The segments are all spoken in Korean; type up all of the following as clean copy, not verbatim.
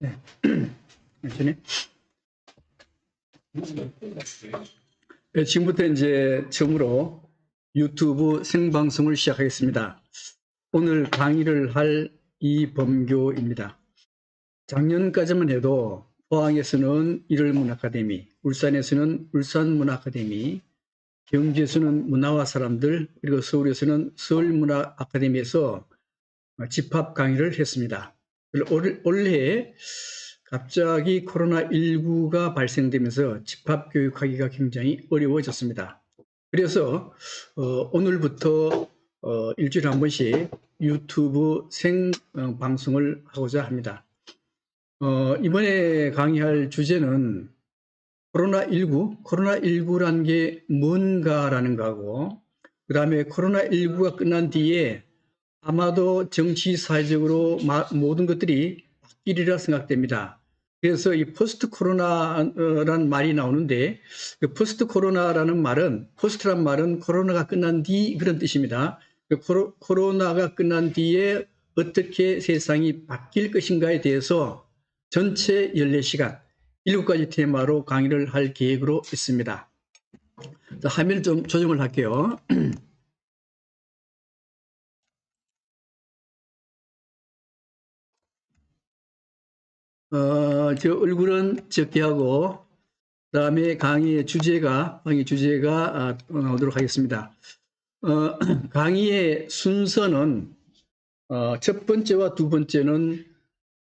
네. 천천히. 네, 지금부터 이제 처음으로 유튜브 생방송을 시작하겠습니다. 오늘 강의를 할 이범교입니다. 작년까지만 해도 포항에서는 일월문아카데미, 울산에서는 울산문아카데미, 경주에서는 문화와 사람들, 그리고 서울에서는 서울문화아카데미에서 집합 강의를 했습니다. 올해 갑자기 코로나19가 발생되면서 집합교육하기가 굉장히 어려워졌습니다. 그래서 오늘부터 일주일에 한 번씩 유튜브 생방송을 하고자 합니다. 이번에 강의할 주제는 코로나19라는 게 뭔가라는 거고, 그 다음에 코로나19가 끝난 뒤에 아마도 정치, 사회적으로 모든 것들이 바뀌리라 생각됩니다. 그래서 이 포스트 코로나라는 말이 나오는데, 그 포스트 코로나라는 말은, 포스트란 말은 코로나가 끝난 뒤 그런 뜻입니다. 코로나가 끝난 뒤에 어떻게 세상이 바뀔 것인가에 대해서 전체 14시간, 7가지 테마로 강의를 할 계획으로 있습니다. 자, 화면을 좀 조정을 할게요. 저 얼굴은 적게 하고, 그 다음에 강의 주제가 나오도록 하겠습니다. 강의의 순서는, 첫 번째와 두 번째는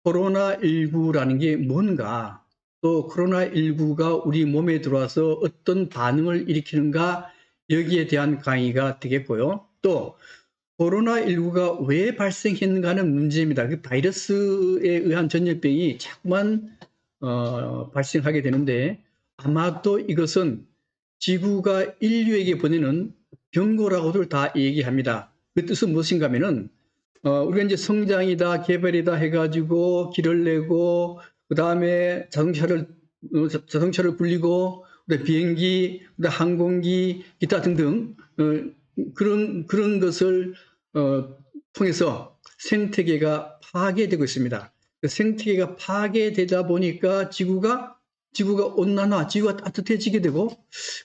코로나19라는 게 뭔가, 또 코로나19가 우리 몸에 들어와서 어떤 반응을 일으키는가, 여기에 대한 강의가 되겠고요. 또 코로나19가 왜 발생했는가 하는 문제입니다. 그 바이러스에 의한 전염병이 자꾸만 발생하게 되는데, 아마도 이것은 지구가 인류에게 보내는 경고라고들 다 얘기합니다. 그 뜻은 무엇인가 하면은, 우리가 이제 성장이다, 개발이다 해가지고 길을 내고, 그 다음에 자동차를 굴리고, 비행기, 항공기, 기타 등등, 그런 것을 통해서 생태계가 파괴되고 있습니다. 생태계가 파괴되다 보니까 지구가 온난화, 지구가 따뜻해지게 되고,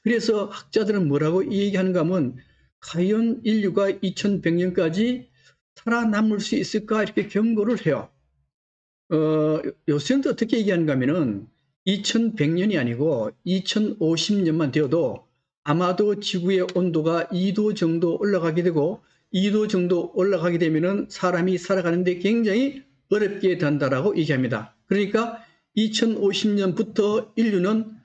그래서 학자들은 뭐라고 얘기하는가 하면, 과연 인류가 2100년까지 살아남을 수 있을까, 이렇게 경고를 해요. 요새는 어떻게 얘기하는가 하면은 2100년이 아니고 2050년만 되어도 아마도 지구의 온도가 2도 정도 올라가게 되고, 2도 정도 올라가게 되면은 사람이 살아가는데 굉장히 어렵게 된다라고 얘기합니다. 그러니까 2050년부터 인류는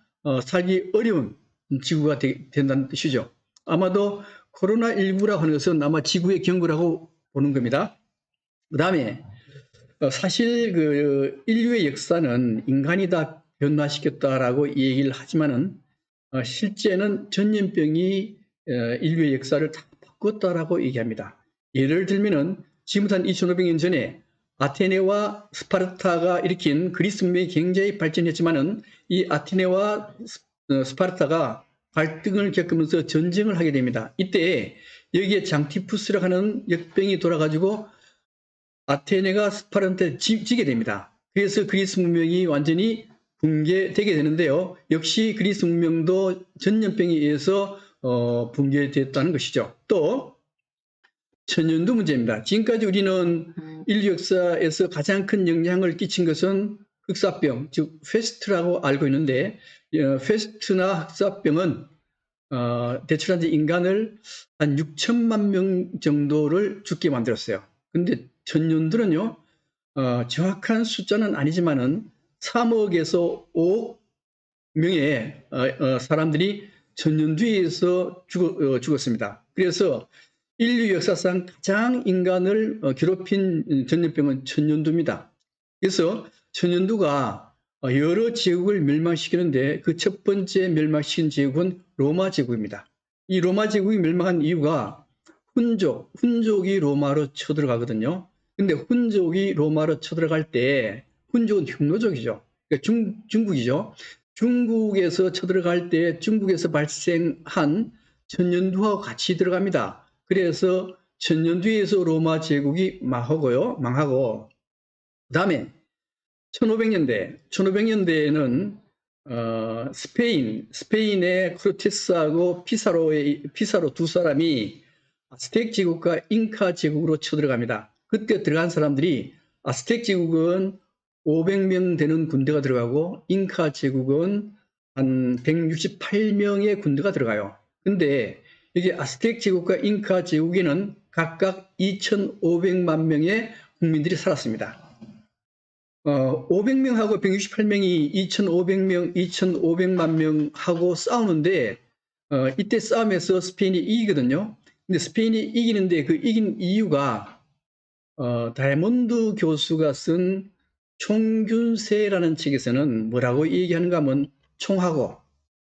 살기 어려운 지구가 된다는 뜻이죠. 아마도 코로나19라고 하는 것은 아마 지구의 경고라고 보는 겁니다. 그 다음에 사실 그 인류의 역사는 인간이 다 변화시켰다라고 얘기를 하지만은, 실제는 전염병이 인류의 역사를 다 바꿨다라고 얘기합니다. 예를 들면은 지금부터 한 2500년 전에 아테네와 스파르타가 일으킨 그리스 문명이 굉장히 발전했지만은, 이 아테네와 스파르타가 갈등을 겪으면서 전쟁을 하게 됩니다. 이때 여기에 장티푸스라고 하는 역병이 돌아가지고 아테네가 스파르타한테 지게 됩니다. 그래서 그리스 문명이 완전히 붕괴되게 되는데요. 역시 그리스 문명도 전염병에 의해서 붕괴됐다는 것이죠. 또 천연두 문제입니다. 지금까지 우리는 인류 역사에서 가장 큰 영향을 끼친 것은 흑사병, 즉 페스트라고 알고 있는데, 페스트나 흑사병은 대출한 인간을 한 6천만 명 정도를 죽게 만들었어요. 근데 천연두는요, 정확한 숫자는 아니지만은 3억에서 5억 명의 사람들이 천연두에 의해서 죽었습니다. 그래서 인류 역사상 가장 인간을 괴롭힌 전염병은 천연두입니다. 그래서 천연두가 여러 제국을 멸망시키는데, 그 첫 번째 멸망시킨 제국은 로마 제국입니다. 이 로마 제국이 멸망한 이유가 훈족이 로마로 쳐들어가거든요. 근데 훈족이 로마로 쳐들어갈 때, 훈족은 흉노족이죠. 그러니까 중국이죠. 중국에서 쳐들어갈 때 중국에서 발생한 천연두하고 같이 들어갑니다. 그래서 천년뒤에서 로마 제국이 망하고, 그 다음에 1500년대에는 스페인의 코르테스하고 피사로 두 사람이 아스텍 제국과 잉카 제국으로 쳐들어갑니다. 그때 들어간 사람들이 아스텍 제국은 500명 되는 군대가 들어가고 잉카 제국은 한 168명의 군대가 들어가요. 근데 이게 아스텍 제국과 잉카 제국에는 각각 2,500만 명의 국민들이 살았습니다. 500명하고 168명이 2,500만 명하고 싸우는데 이때 싸움에서 스페인이 이기거든요. 근데 스페인이 이기는데 그 이긴 이유가 다이아몬드 교수가 쓴 총균세라는 책에서는 뭐라고 얘기하는가 하면 총하고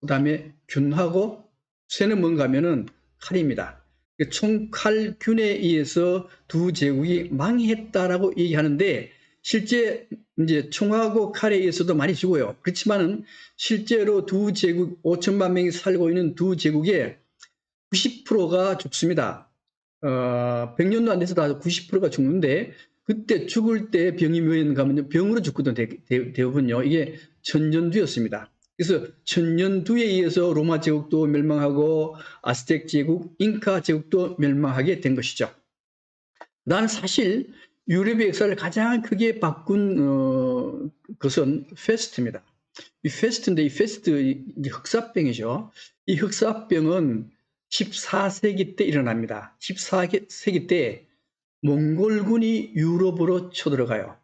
그다음에 균하고 쇠는 뭔가 하면은 칼입니다. 총칼균에 의해서 두 제국이 망했다라고 얘기하는데 실제 이제 총하고 칼에 의해서도 많이 죽어요. 그렇지만은 실제로 두 제국 5천만 명이 살고 있는 두 제국의 90%가 죽습니다. 100년도 안 돼서 다 90%가 죽는데 그때 죽을 때 병이 뭐였는가 하면 병으로 죽거든 대부분요. 이게 천년두였습니다. 그래서 천년두에 의해서 로마 제국도 멸망하고 아스텍 제국, 잉카 제국도 멸망하게 된 것이죠. 나는 사실 유럽의 역사를 가장 크게 바꾼 것은 페스트입니다. 이 페스트인데 이 페스트 흑사병이죠. 이 흑사병은 14세기 때 일어납니다. 14세기 때 몽골군이 유럽으로 쳐들어가요.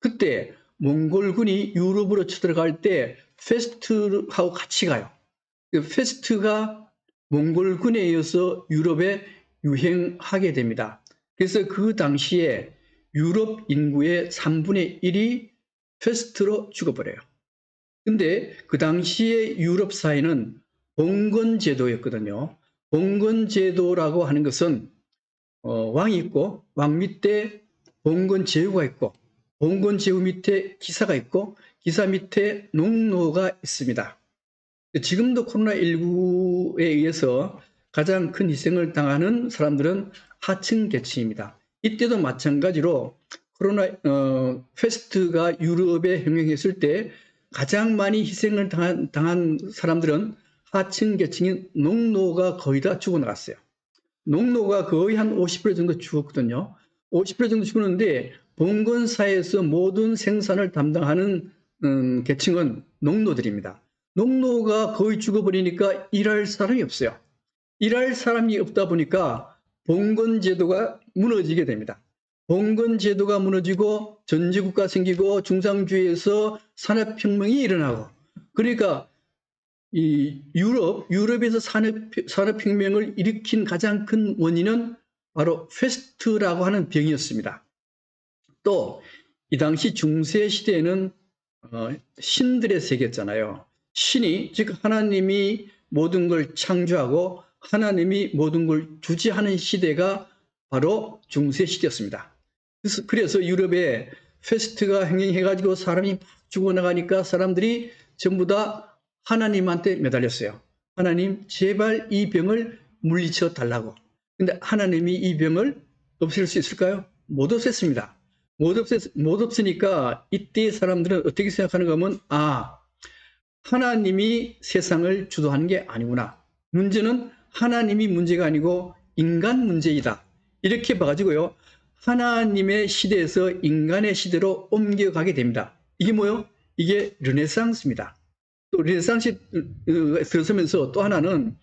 그때 몽골군이 유럽으로 쳐들어갈 때 페스트하고 같이 가요. 페스트가 몽골군에 의해서 유럽에 유행하게 됩니다. 그래서 그 당시에 유럽 인구의 3분의 1이 페스트로 죽어버려요. 근데 그 당시에 유럽 사회는 봉건제도였거든요. 봉건제도라고 하는 것은 왕이 있고 왕 밑에 봉건제후가 있고 봉건제후 밑에 기사가 있고 기사 밑에 농노가 있습니다. 지금도 코로나19에 의해서 가장 큰 희생을 당하는 사람들은 하층 계층입니다. 이때도 마찬가지로 페스트가 유럽에 흥행했을 때 가장 많이 희생을 당한 사람들은 하층 계층인 농노가 거의 다 죽어나갔어요. 농노가 거의 한 50% 정도 죽었거든요. 50% 정도 죽었는데 봉건사에서 모든 생산을 담당하는 계층은 농노들입니다. 농노가 거의 죽어버리니까 일할 사람이 없어요. 일할 사람이 없다 보니까 봉건제도가 무너지게 됩니다. 봉건제도가 무너지고 전제국가 생기고 중상주의에서 산업혁명이 일어나고 그러니까 이 유럽에서 산업혁명을 일으킨 가장 큰 원인은 바로 페스트라고 하는 병이었습니다. 또 이 당시 중세 시대에는 신들의 세계였잖아요. 신이 즉 하나님이 모든 걸 창조하고 하나님이 모든 걸 주재하는 시대가 바로 중세 시대였습니다. 그래서 유럽에 페스트가 행행해가지고 사람이 죽어나가니까 사람들이 전부 다 하나님한테 매달렸어요. 하나님 제발 이 병을 물리쳐 달라고. 근데 하나님이 이 병을 없앨 수 있을까요? 못 없앴습니다. 못 없으니까 이때 사람들은 어떻게 생각하는가 하면 하나님이 세상을 주도하는 게 아니구나. 문제는 하나님이 문제가 아니고 인간 문제이다. 이렇게 봐가지고요. 하나님의 시대에서 인간의 시대로 옮겨가게 됩니다. 이게 뭐요? 이게 르네상스입니다. 또 르네상스에 들어서면서 또 하나는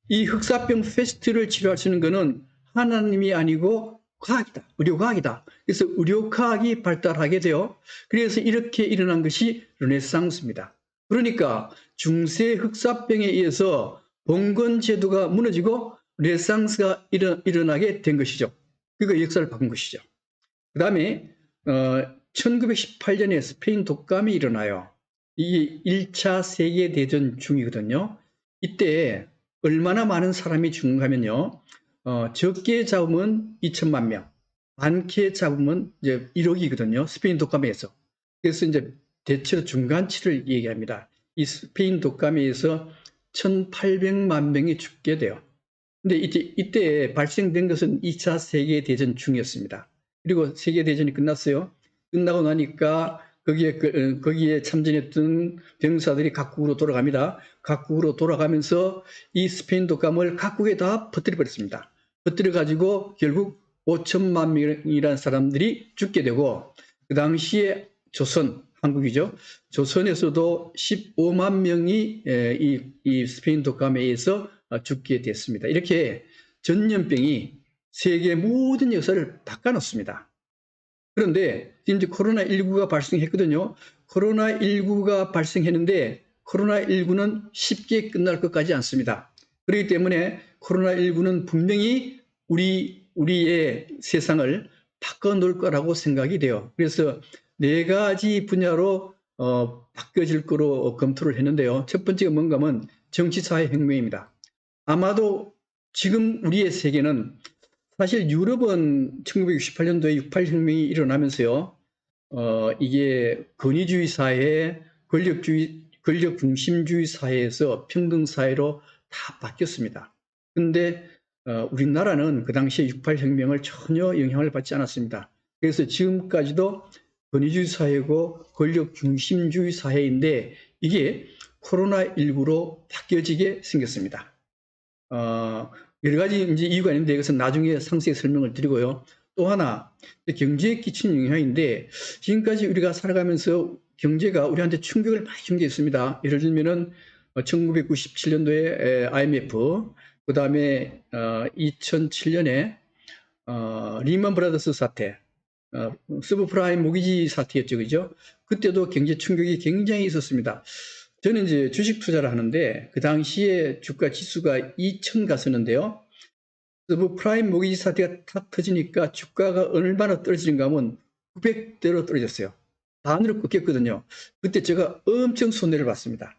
이 흑사병 페스트를 치료할 수 있는 것은 하나님이 아니고 과학이다. 의료과학이다. 그래서 의료과학이 발달하게 돼요. 그래서 이렇게 일어난 것이 르네상스입니다. 그러니까 중세 흑사병에 의해서 봉건제도가 무너지고 르네상스가 일어나게 된 것이죠. 그러니까 역사를 바꾼 것이죠. 그 다음에 1918년에 스페인 독감이 일어나요. 이게 1차 세계대전 중이거든요. 이때 얼마나 많은 사람이 죽는가 하면요. 적게 잡으면 2천만 명, 많게 잡으면 이제 1억이거든요. 스페인 독감에서. 그래서 이제 대체로 중간치를 얘기합니다. 이 스페인 독감에 의해서 1,800만 명이 죽게 돼요. 근데 이때 발생된 것은 2차 세계대전 중이었습니다. 그리고 세계대전이 끝났어요. 끝나고 나니까 거기에 참전했던 병사들이 각국으로 돌아갑니다. 각국으로 돌아가면서 이 스페인 독감을 각국에 다 퍼뜨려 버렸습니다. 퍼뜨려 가지고 결국 5천만 명이라는 사람들이 죽게 되고, 그 당시에 한국이죠. 조선에서도 15만 명이 이 스페인 독감에 의해서 죽게 됐습니다. 이렇게 전염병이 세계 모든 역사를 바꿔놓습니다. 그런데 이제 코로나19가 발생했거든요. 코로나19가 발생했는데 코로나19는 쉽게 끝날 것 같지 않습니다. 그렇기 때문에 코로나19는 분명히 우리의 세상을 바꿔놓을 거라고 생각이 돼요. 그래서 4가지 분야로 바뀌어질 거로 검토를 했는데요. 첫 번째가 뭔가 하면 정치사회혁명입니다. 아마도 지금 우리의 세계는, 사실 유럽은 1968년도에 68혁명이 일어나면서요, 이게 권위주의 사회, 권력 중심주의 사회에서 평등 사회로 다 바뀌었습니다. 그런데 우리나라는 그 당시에 68혁명을 전혀 영향을 받지 않았습니다. 그래서 지금까지도 권위주의 사회고 권력 중심주의 사회인데 이게 코로나19로 바뀌어지게 생겼습니다. 여러 가지 이제 이유가 있는데 이것은 나중에 상세히 설명을 드리고요. 또 하나, 경제에 끼치는 영향인데, 지금까지 우리가 살아가면서 경제가 우리한테 충격을 많이 준 게 있습니다. 예를 들면은 1997년도에 IMF, 그 다음에 2007년에 리먼 브라더스 사태, 서브프라임 모기지 사태였죠, 그죠? 그때도 경제 충격이 굉장히 있었습니다. 저는 이제 주식 투자를 하는데 그 당시에 주가 지수가 2000 갔었는데요. 서브프라임 모기지 사태가 탁 터지니까 주가가 얼마나 떨어지는가 하면 900대로 떨어졌어요. 반으로 꺾였거든요. 그때 제가 엄청 손해를 봤습니다.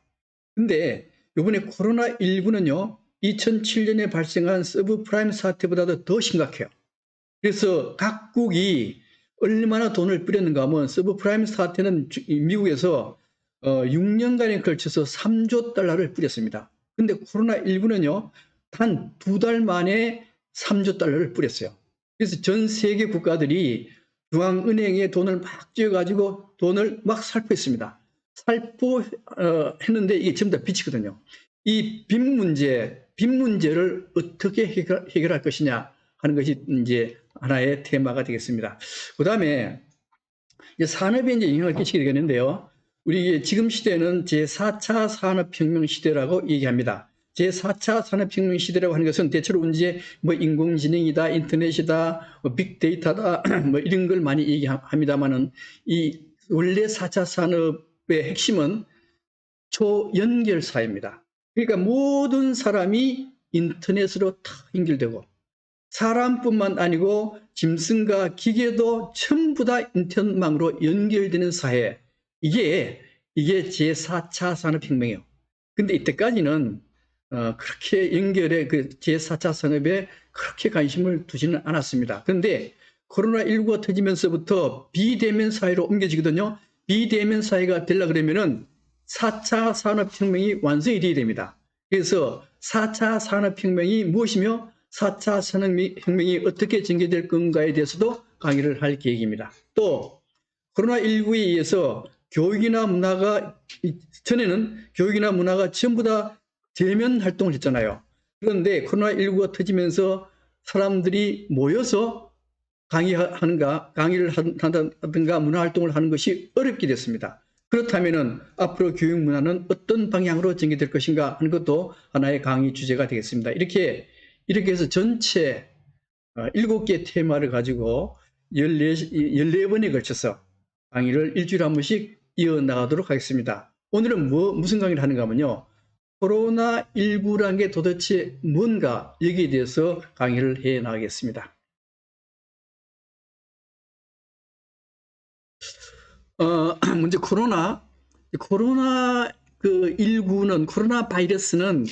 근데 이번에 코로나19는요, 2007년에 발생한 서브프라임 사태보다도 더 심각해요. 그래서 각국이 얼마나 돈을 뿌렸는가 하면, 서브프라임 사태는 미국에서 6년간에 걸쳐서 3조 달러를 뿌렸습니다. 근데 코로나19는요, 단 2달 만에 3조 달러를 뿌렸어요. 그래서 전 세계 국가들이 중앙은행에 돈을 막 쥐어가지고 돈을 막 살포했습니다. 살포했는데 이게 전부 다 빚이거든요. 이 빚 문제를 어떻게 해결할 것이냐 하는 것이 이제 하나의 테마가 되겠습니다. 그 다음에 산업에 이제 영향을 끼치게 되겠는데요. 우리 지금 시대는 제4차 산업혁명 시대라고 얘기합니다. 제4차 산업혁명 시대라고 하는 것은 대체로 이제 뭐 인공지능이다, 인터넷이다, 뭐 빅데이터다, 뭐 이런 걸 많이 얘기합니다만은, 이 원래 4차 산업의 핵심은 초연결사회입니다. 그러니까 모든 사람이 인터넷으로 다 연결되고, 사람뿐만 아니고 짐승과 기계도 전부 다 인터넷망으로 연결되는 사회. 이게 제4차 산업혁명이에요. 근데 이때까지는 그렇게 연결의 그 제4차 산업에 그렇게 관심을 두지는 않았습니다. 그런데 코로나19가 터지면서부터 비대면 사회로 옮겨지거든요. 비대면 사회가 되려고 그러면은 4차 산업혁명이 완성이 되어야 됩니다. 그래서 4차 산업혁명이 무엇이며 4차 산업혁명이 어떻게 전개될 건가에 대해서도 강의를 할 계획입니다. 또 코로나19에 의해서 교육이나 문화가, 전에는 교육이나 문화가 전부 다 대면 활동을 했잖아요. 그런데 코로나19가 터지면서 사람들이 모여서 강의를 한다든가 문화활동을 하는 것이 어렵게 됐습니다. 그렇다면 앞으로 교육 문화는 어떤 방향으로 전개될 것인가 하는 것도 하나의 강의 주제가 되겠습니다. 이렇게 해서 전체 7개 테마를 가지고 14번에 걸쳐서 강의를 일주일에 한 번씩 이어나가도록 하겠습니다. 오늘은 무슨 강의를 하는가 하면요, 코로나19라는 게 도대체 뭔가, 여기에 대해서 강의를 해 나가겠습니다. 먼저 코로나 바이러스는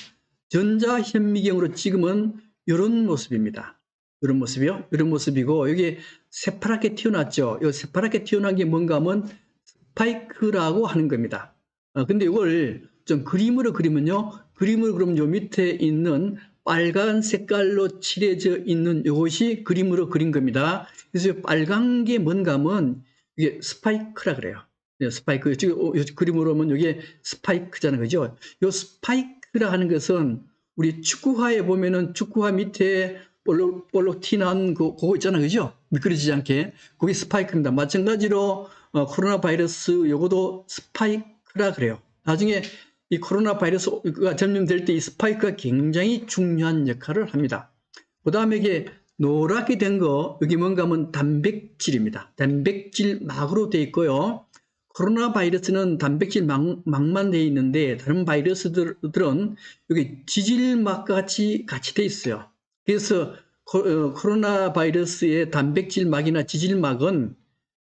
전자현미경으로 찍으면 이런 모습입니다. 이런 모습이요. 이런 모습이고, 여기 새파랗게 튀어났죠. 이 새파랗게 튀어난 게 뭔가 하면 스파이크라고 하는 겁니다. 근데 이걸 좀 그림으로 그리면요, 그러면 요 밑에 있는 빨간 색깔로 칠해져 있는 이것이 그림으로 그린 겁니다. 그래서 빨간 게 뭔가 하면 이게 스파이크라 그래요. 스파이크. 지금 그림으로 보면 이게 스파이크잖아요. 그죠? 요 스파이크라 하는 것은 우리 축구화에 보면은 축구화 밑에 볼록 튀난 그거 있잖아요. 그죠? 미끄러지지 않게. 그게 스파이크입니다. 마찬가지로 코로나 바이러스 요거도 스파이크라 그래요. 나중에 이 코로나 바이러스가 전염될 때 이 스파이크가 굉장히 중요한 역할을 합니다. 그 다음에 이게 노랗게 된 거, 여기 뭔가 하면 단백질입니다. 단백질 막으로 되어 있고요. 코로나 바이러스는 단백질 막만 되어 있는데 다른 바이러스들은 여기 지질막과 같이 되어 있어요. 그래서 코로나 바이러스의 단백질 막이나 지질막은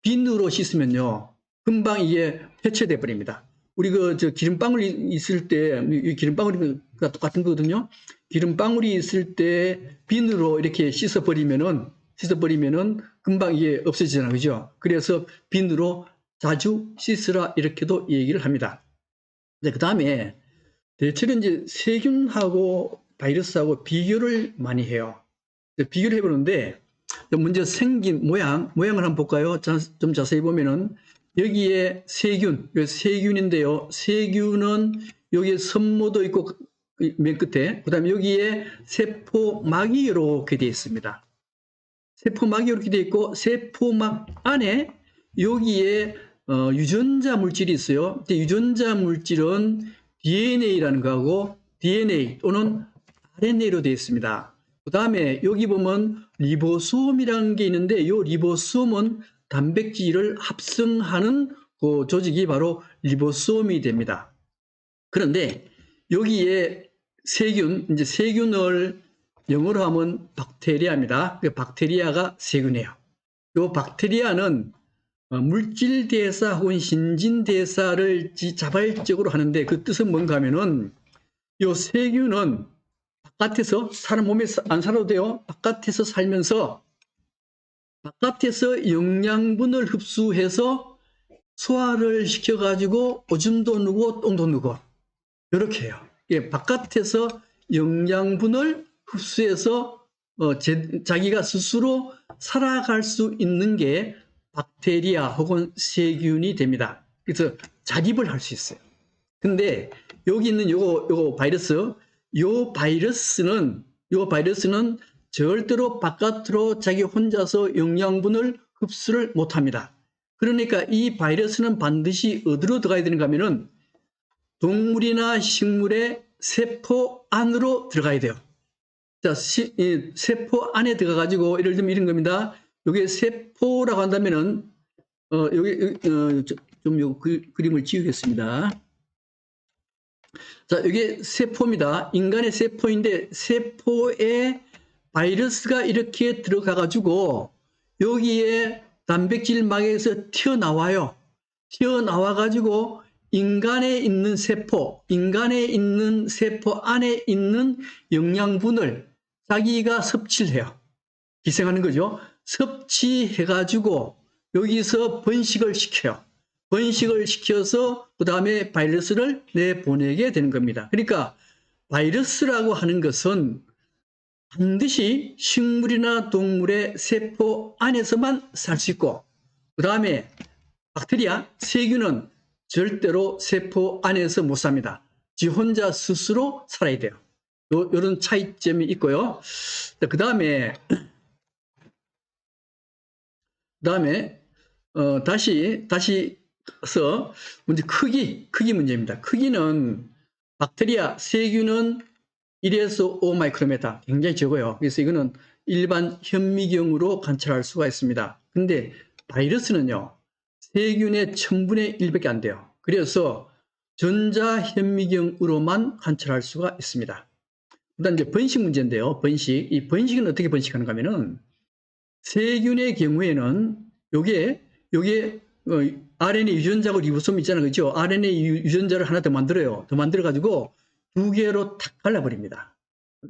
비누로 씻으면요 금방 이게 해체돼 버립니다. 우리 저 기름방울이 있을 때, 이 기름방울이가 똑같은 거거든요. 기름방울이 있을 때 비누로 이렇게 씻어버리면은 금방 이게 없어지잖아요. 그죠? 그래서 비누로 자주 씻으라 이렇게도 얘기를 합니다. 그 다음에 대체로 이제 세균하고 바이러스하고 비교를 많이 해요. 비교를 해보는데 먼저 생긴 모양을 한번 볼까요? 좀 자세히 보면은 여기에 세균인데요. 세균은 여기에 섬모도 있고 맨 끝에, 그 다음에 여기에 세포막이 이렇게 되어 있습니다. 세포막이 이렇게 되어 있고 세포막 안에 여기에 유전자 물질이 있어요. 유전자 물질은 DNA라는 거하고 DNA 또는 RNA로 되어 있습니다. 그 다음에 여기 보면 리보솜이라는 게 있는데 이 리보솜은 단백질을 합성하는 그 조직이 바로 리보솜이 됩니다. 그런데 여기에 세균을 영어로 하면 박테리아입니다. 박테리아가 세균이에요. 이 박테리아는 물질 대사 혹은 신진 대사를 자발적으로 하는데 그 뜻은 뭔가 하면은 이 세균은 바깥에서 사람 몸에 안 살아도 돼요. 바깥에서 살면서 바깥에서 영양분을 흡수해서 소화를 시켜가지고 오줌도 누고 똥도 누고 이렇게 해요. 바깥에서 영양분을 흡수해서 자기가 스스로 살아갈 수 있는 게 박테리아 혹은 세균이 됩니다. 그래서 자립을 할 수 있어요. 근데 여기 있는 요거 바이러스, 요 바이러스는 절대로 바깥으로 자기 혼자서 영양분을 흡수를 못 합니다. 그러니까 이 바이러스는 반드시 어디로 들어가야 되는가 하면은 동물이나 식물의 세포 안으로 들어가야 돼요. 자, 세포 안에 들어가가지고 예를 들면 이런 겁니다. 여기 세포라고 한다면은 요 그림을 지우겠습니다. 자, 이게 세포입니다. 인간의 세포인데 세포에 바이러스가 이렇게 들어가가지고 여기에 단백질막에서 튀어나와요. 튀어나와가지고 인간에 있는 세포 안에 있는 영양분을 자기가 섭취를 해요. 기생하는 거죠. 섭취해가지고 여기서 번식을 시켜요. 번식을 시켜서 그 다음에 바이러스를 내보내게 되는 겁니다. 그러니까 바이러스라고 하는 것은 반드시 식물이나 동물의 세포 안에서만 살 수 있고 그 다음에 박테리아, 세균은 절대로 세포 안에서 못 삽니다. 지 혼자 스스로 살아야 돼요. 이런 차이점이 있고요. 그 다음에 다시서 문제 크기 문제입니다. 크기는 박테리아, 세균은 1에서 5 마이크로메타 굉장히 적어요. 그래서 이거는 일반 현미경으로 관찰할 수가 있습니다. 근데 바이러스는요. 세균의 1000분의 1밖에 안 돼요. 그래서 전자현미경으로만 관찰할 수가 있습니다. 그다음 이제 번식 문제인데요. 이 번식은 어떻게 번식하는가 하면은 세균의 경우에는 요게 RNA 유전자고 리보솜 있잖아요. 그죠? RNA 유전자를 하나 더 만들어요. 더 만들어가지고 2개로 탁 갈라버립니다.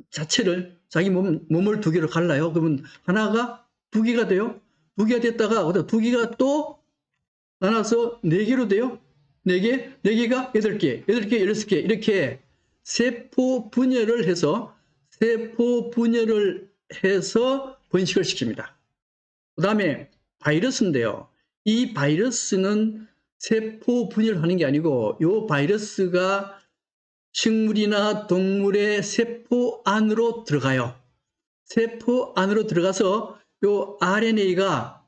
자체를, 자기 몸을 2개로 갈라요. 그러면 하나가 2개가 돼요. 2개가 됐다가 2개가 또 나눠서 4개로 돼요. 4개가 8개, 16개 이렇게 세포 분열을 해서 번식을 시킵니다. 그 다음에 바이러스인데요. 이 바이러스는 세포 분열하는 게 아니고 요 바이러스가 식물이나 동물의 세포 안으로 들어가요. 세포 안으로 들어가서 요 RNA가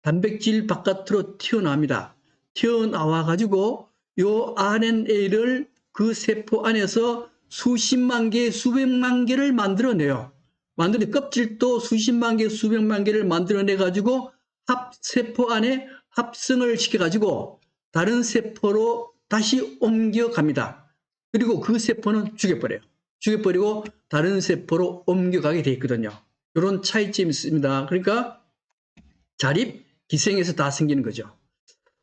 단백질 바깥으로 튀어나옵니다. 튀어나와 가지고 요 RNA를 그 세포 안에서 수십만 개, 수백만 개를 만들어내요. 껍질도 수십만 개, 수백만 개를 만들어내 가지고 세포 안에 합성을 시켜 가지고 다른 세포로 다시 옮겨갑니다. 그리고 그 세포는 죽여버려요. 죽여버리고 다른 세포로 옮겨가게 돼 있거든요. 이런 차이점이 있습니다. 그러니까 자립, 기생에서 다 생기는 거죠.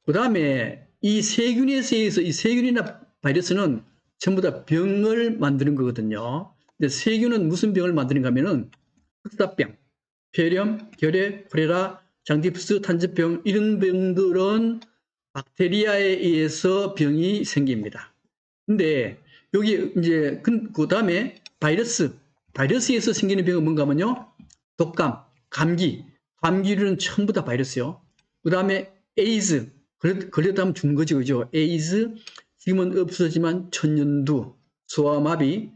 그 다음에 이 세균에서 이 세균이나 바이러스는 전부 다 병을 만드는 거거든요. 근데 세균은 무슨 병을 만드는가 하면은 흑사병, 폐렴, 결핵, 콜레라, 장디푸스, 탄저병 이런 병들은 박테리아에 의해서 병이 생깁니다. 근데 여기 이제 그 다음에 바이러스에서 생기는 병은 뭔가 하면요. 독감, 감기류는 전부 다 바이러스요. 그 다음에 에이즈, 걸렸다 하면 죽는 거죠. 그죠? 에이즈, 지금은 없어지만 천연두, 소아마비,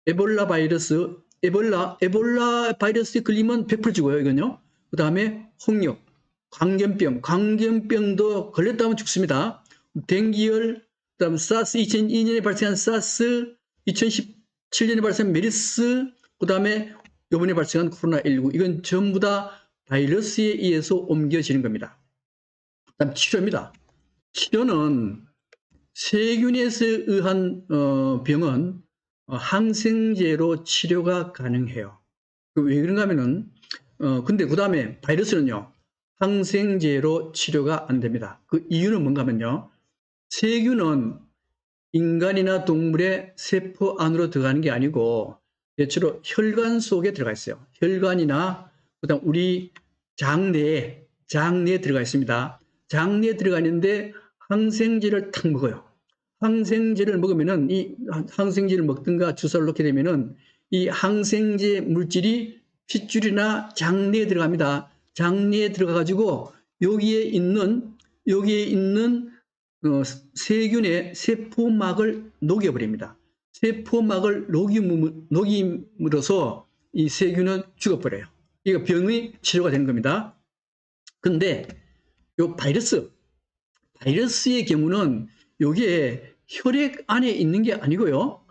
에볼라 바이러스에 걸리면 100% 죽어요. 이건요. 그 다음에 홍역, 광견병도 걸렸다 하면 죽습니다. 댕기열, 그 다음 사스, 2002년에 발생한 사스, 2017년에 발생한 메르스, 그 다음에 이번에 발생한 코로나19. 이건 전부 다 바이러스에 의해서 옮겨지는 겁니다. 그 다음 치료입니다. 치료는 세균에서 의한 병은 항생제로 치료가 가능해요. 왜 그런가 하면은, 근데 그 다음에 바이러스는요, 항생제로 치료가 안 됩니다. 그 이유는 뭔가 하면요, 세균은 인간이나 동물의 세포 안으로 들어가는 게 아니고 대체로 혈관 속에 들어가 있어요. 혈관이나 그다음 우리 장내에 들어가 있습니다. 장내에 들어가 있는데 항생제를 탁 먹어요. 항생제를 먹으면은 이 항생제를 먹든가 주사를 놓게 되면은 이 항생제 물질이 핏줄이나 장내에 들어갑니다. 장내에 들어가 가지고 여기에 있는 세균의 세포막을 녹여버립니다. 세포막을 녹임으로써 이 세균은 죽어버려요. 이거 병의 치료가 되는 겁니다. 근데 요 바이러스의 경우는 요게 혈액 안에 있는 게 아니고요.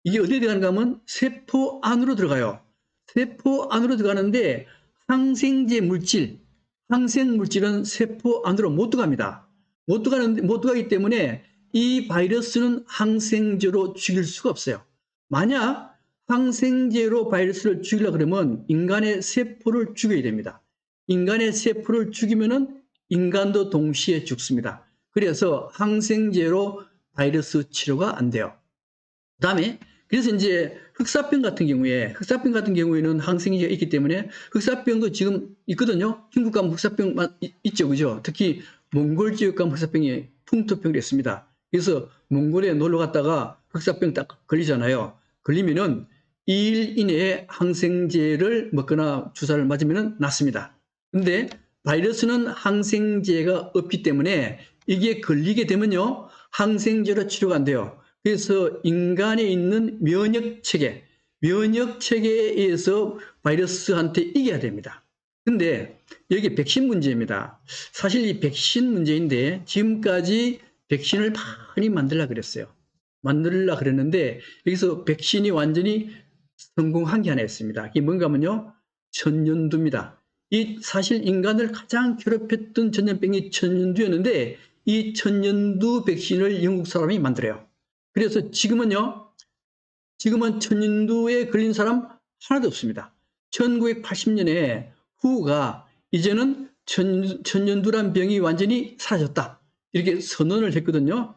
이게 어디에 들어가는가 하면 세포 안으로 들어가요. 세포 안으로 들어가는데 항생물질은 세포 안으로 못 들어갑니다. 못 들어가기 때문에 이 바이러스는 항생제로 죽일 수가 없어요. 만약 항생제로 바이러스를 죽이려고 그러면 인간의 세포를 죽여야 됩니다. 인간의 세포를 죽이면은 인간도 동시에 죽습니다. 그래서 항생제로 바이러스 치료가 안 돼요. 그다음에 그래서 이제 흑사병 같은 경우에는 항생제가 있기 때문에 흑사병도 지금 있거든요. 중국 가면 흑사병 있죠, 그죠? 특히 몽골 지역 가면 흑사병이 풍토병이 있습니다. 그래서 몽골에 놀러 갔다가 흑사병 딱 걸리잖아요. 걸리면은 2일 이내에 항생제를 먹거나 주사를 맞으면 낫습니다. 근데 바이러스는 항생제가 없기 때문에 이게 걸리게 되면요, 항생제로 치료가 안 돼요. 그래서 인간에 있는 면역체계에 의해서 바이러스한테 이겨야 됩니다. 근데 여기 백신 문제입니다. 사실 이 백신 문제인데 지금까지 백신을 많이 만들려고 그랬는데 여기서 백신이 완전히 성공한 게 하나 있습니다. 이게 뭔가 하면요, 천연두입니다. 이 사실 인간을 가장 괴롭혔던 전염병이 천연두였는데 이 천연두 백신을 영국 사람이 만들어요. 그래서 지금은 천연두에 걸린 사람 하나도 없습니다. 1980년에 후가 이제는 천연두란 병이 완전히 사라졌다, 이렇게 선언을 했거든요.